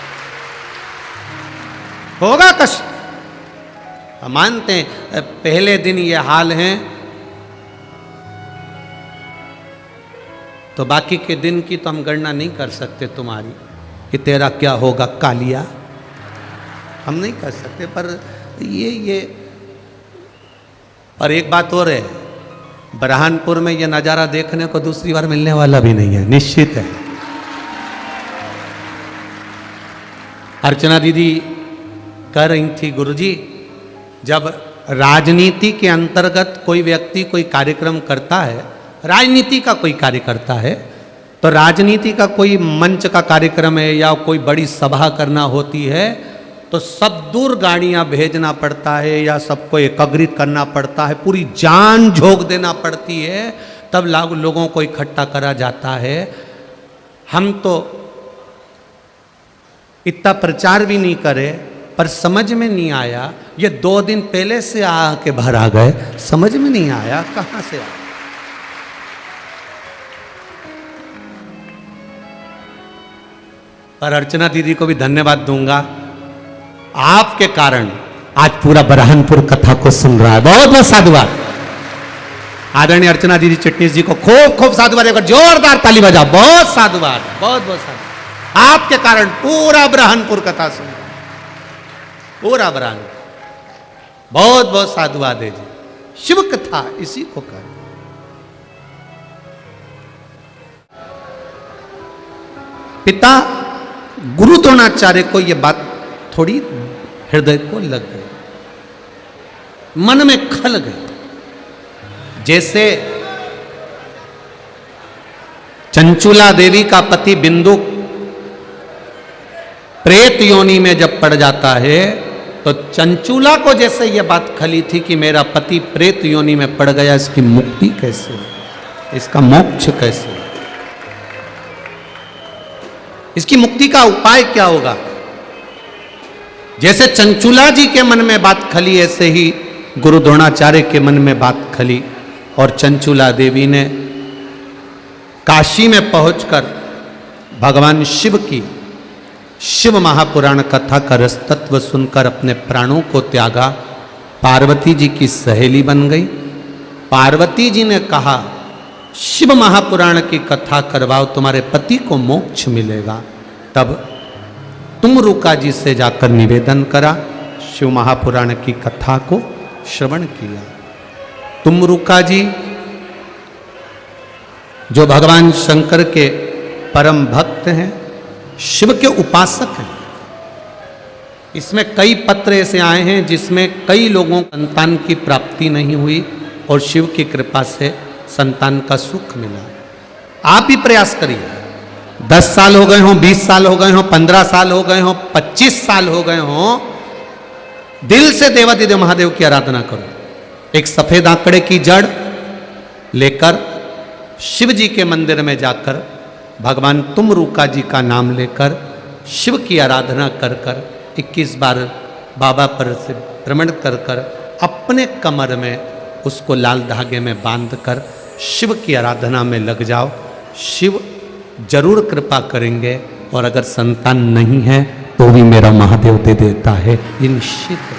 होगा कष्ट, हम मानते हैं। पहले दिन ये हाल है तो बाकी के दिन की तो हम गणना नहीं कर सकते तुम्हारी, कि तेरा क्या होगा कालिया, हम नहीं कर सकते। पर ये और एक बात और है, बुरहानपुर में ये नज़ारा देखने को दूसरी बार मिलने वाला भी नहीं है, निश्चित है। अर्चना दीदी कह रही थी, गुरुजी जब राजनीति के अंतर्गत कोई व्यक्ति कोई कार्यक्रम करता है, राजनीति का कोई कार्य करता है, तो राजनीति का कोई मंच का कार्यक्रम है या कोई बड़ी सभा करना होती है तो सब दूर गाड़ियां भेजना पड़ता है या सबको एकत्रित करना पड़ता है, पूरी जान झोंक देना पड़ती है, तब लोगों को इकट्ठा करा जाता है। हम तो इतना प्रचार भी नहीं करे, पर समझ में नहीं आया। ये 2 दिन पहले से आके भर आ गए, समझ में नहीं आया कहां से आया। पर अर्चना दीदी को भी धन्यवाद दूंगा, आपके कारण आज पूरा बुरहानपुर कथा को सुन रहा है। बहुत बहुत साधुवाद। आदरणीय अर्चना दीदी चिटनीस जी को खूब खूब साधुवाद, एक जोरदार ताली बजाओ। बहुत साधुवाद, बहुत बहुत साधुवाद। आपके कारण पूरा बुरहानपुर कथा सुन, पूरा बुरहानपुर। बहुत बहुत साधुवाद है जी। शिव कथा इसी को कहते। पिता गुरु द्रोणाचार्य को यह बात थोड़ी हृदय को लग गई, मन में खल गई। जैसे चंचुला देवी का पति बिंदु प्रेत योनि में जब पड़ जाता है, तो चंचुला को जैसे यह बात खली थी कि मेरा पति प्रेत योनि में पड़ गया, इसकी मुक्ति कैसे, इसका मोक्ष कैसे, इसकी मुक्ति का उपाय क्या होगा। जैसे चंचुला जी के मन में बात खली, ऐसे ही गुरु द्रोणाचार्य के मन में बात खली और चंचुला देवी ने काशी में पहुंचकर भगवान शिव की शिव महापुराण कथा का रसतत्व सुनकर अपने प्राणों को त्यागा। पार्वती जी की सहेली बन गई। पार्वती जी ने कहा शिव महापुराण की कथा करवाओ, तुम्हारे पति को मोक्ष मिलेगा। तब तुमरुका जी से जाकर निवेदन करा, शिव महापुराण की कथा को श्रवण किया। तुमरुका जी जो भगवान शंकर के परम भक्त हैं, शिव के उपासक हैं। इसमें कई पत्र ऐसे आए हैं जिसमें कई लोगों को संतान की प्राप्ति नहीं हुई और शिव की कृपा से संतान का सुख मिला। आप भी प्रयास करिए। 10 साल हो गए हों, 20 साल हो गए हों, 15 साल हो गए हों, 25 साल हो गए हों, दिल से देवादिदेव महादेव की आराधना करो। एक सफेद आंकड़े की जड़ लेकर शिव जी के मंदिर में जाकर भगवान तुमरुका जी का नाम लेकर शिव की आराधना कर कर 21 बार बाबा पर से भ्रमण कर कर अपने कमर में उसको लाल धागे में बांधकर शिव की आराधना में लग जाओ। शिव जरूर कृपा करेंगे और अगर संतान नहीं है तो भी मेरा महादेव दे देता है, ये निश्चित है।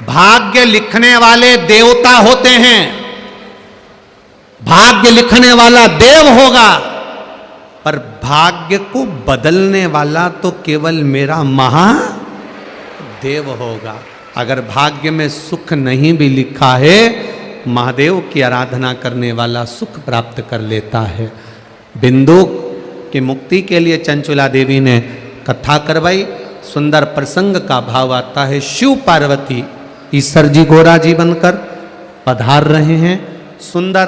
भाग्य लिखने वाले देवता होते हैं, भाग्य लिखने वाला देव होगा, पर भाग्य को बदलने वाला तो केवल मेरा महादेव होगा। अगर भाग्य में सुख नहीं भी लिखा है, महादेव की आराधना करने वाला सुख प्राप्त कर लेता है। बिंदु की मुक्ति के लिए चंचुला देवी ने कथा करवाई। सुंदर प्रसंग का भाव आता है। शिव पार्वती ईश्वर जी गोरा जी बनकर पधार रहे हैं। सुंदर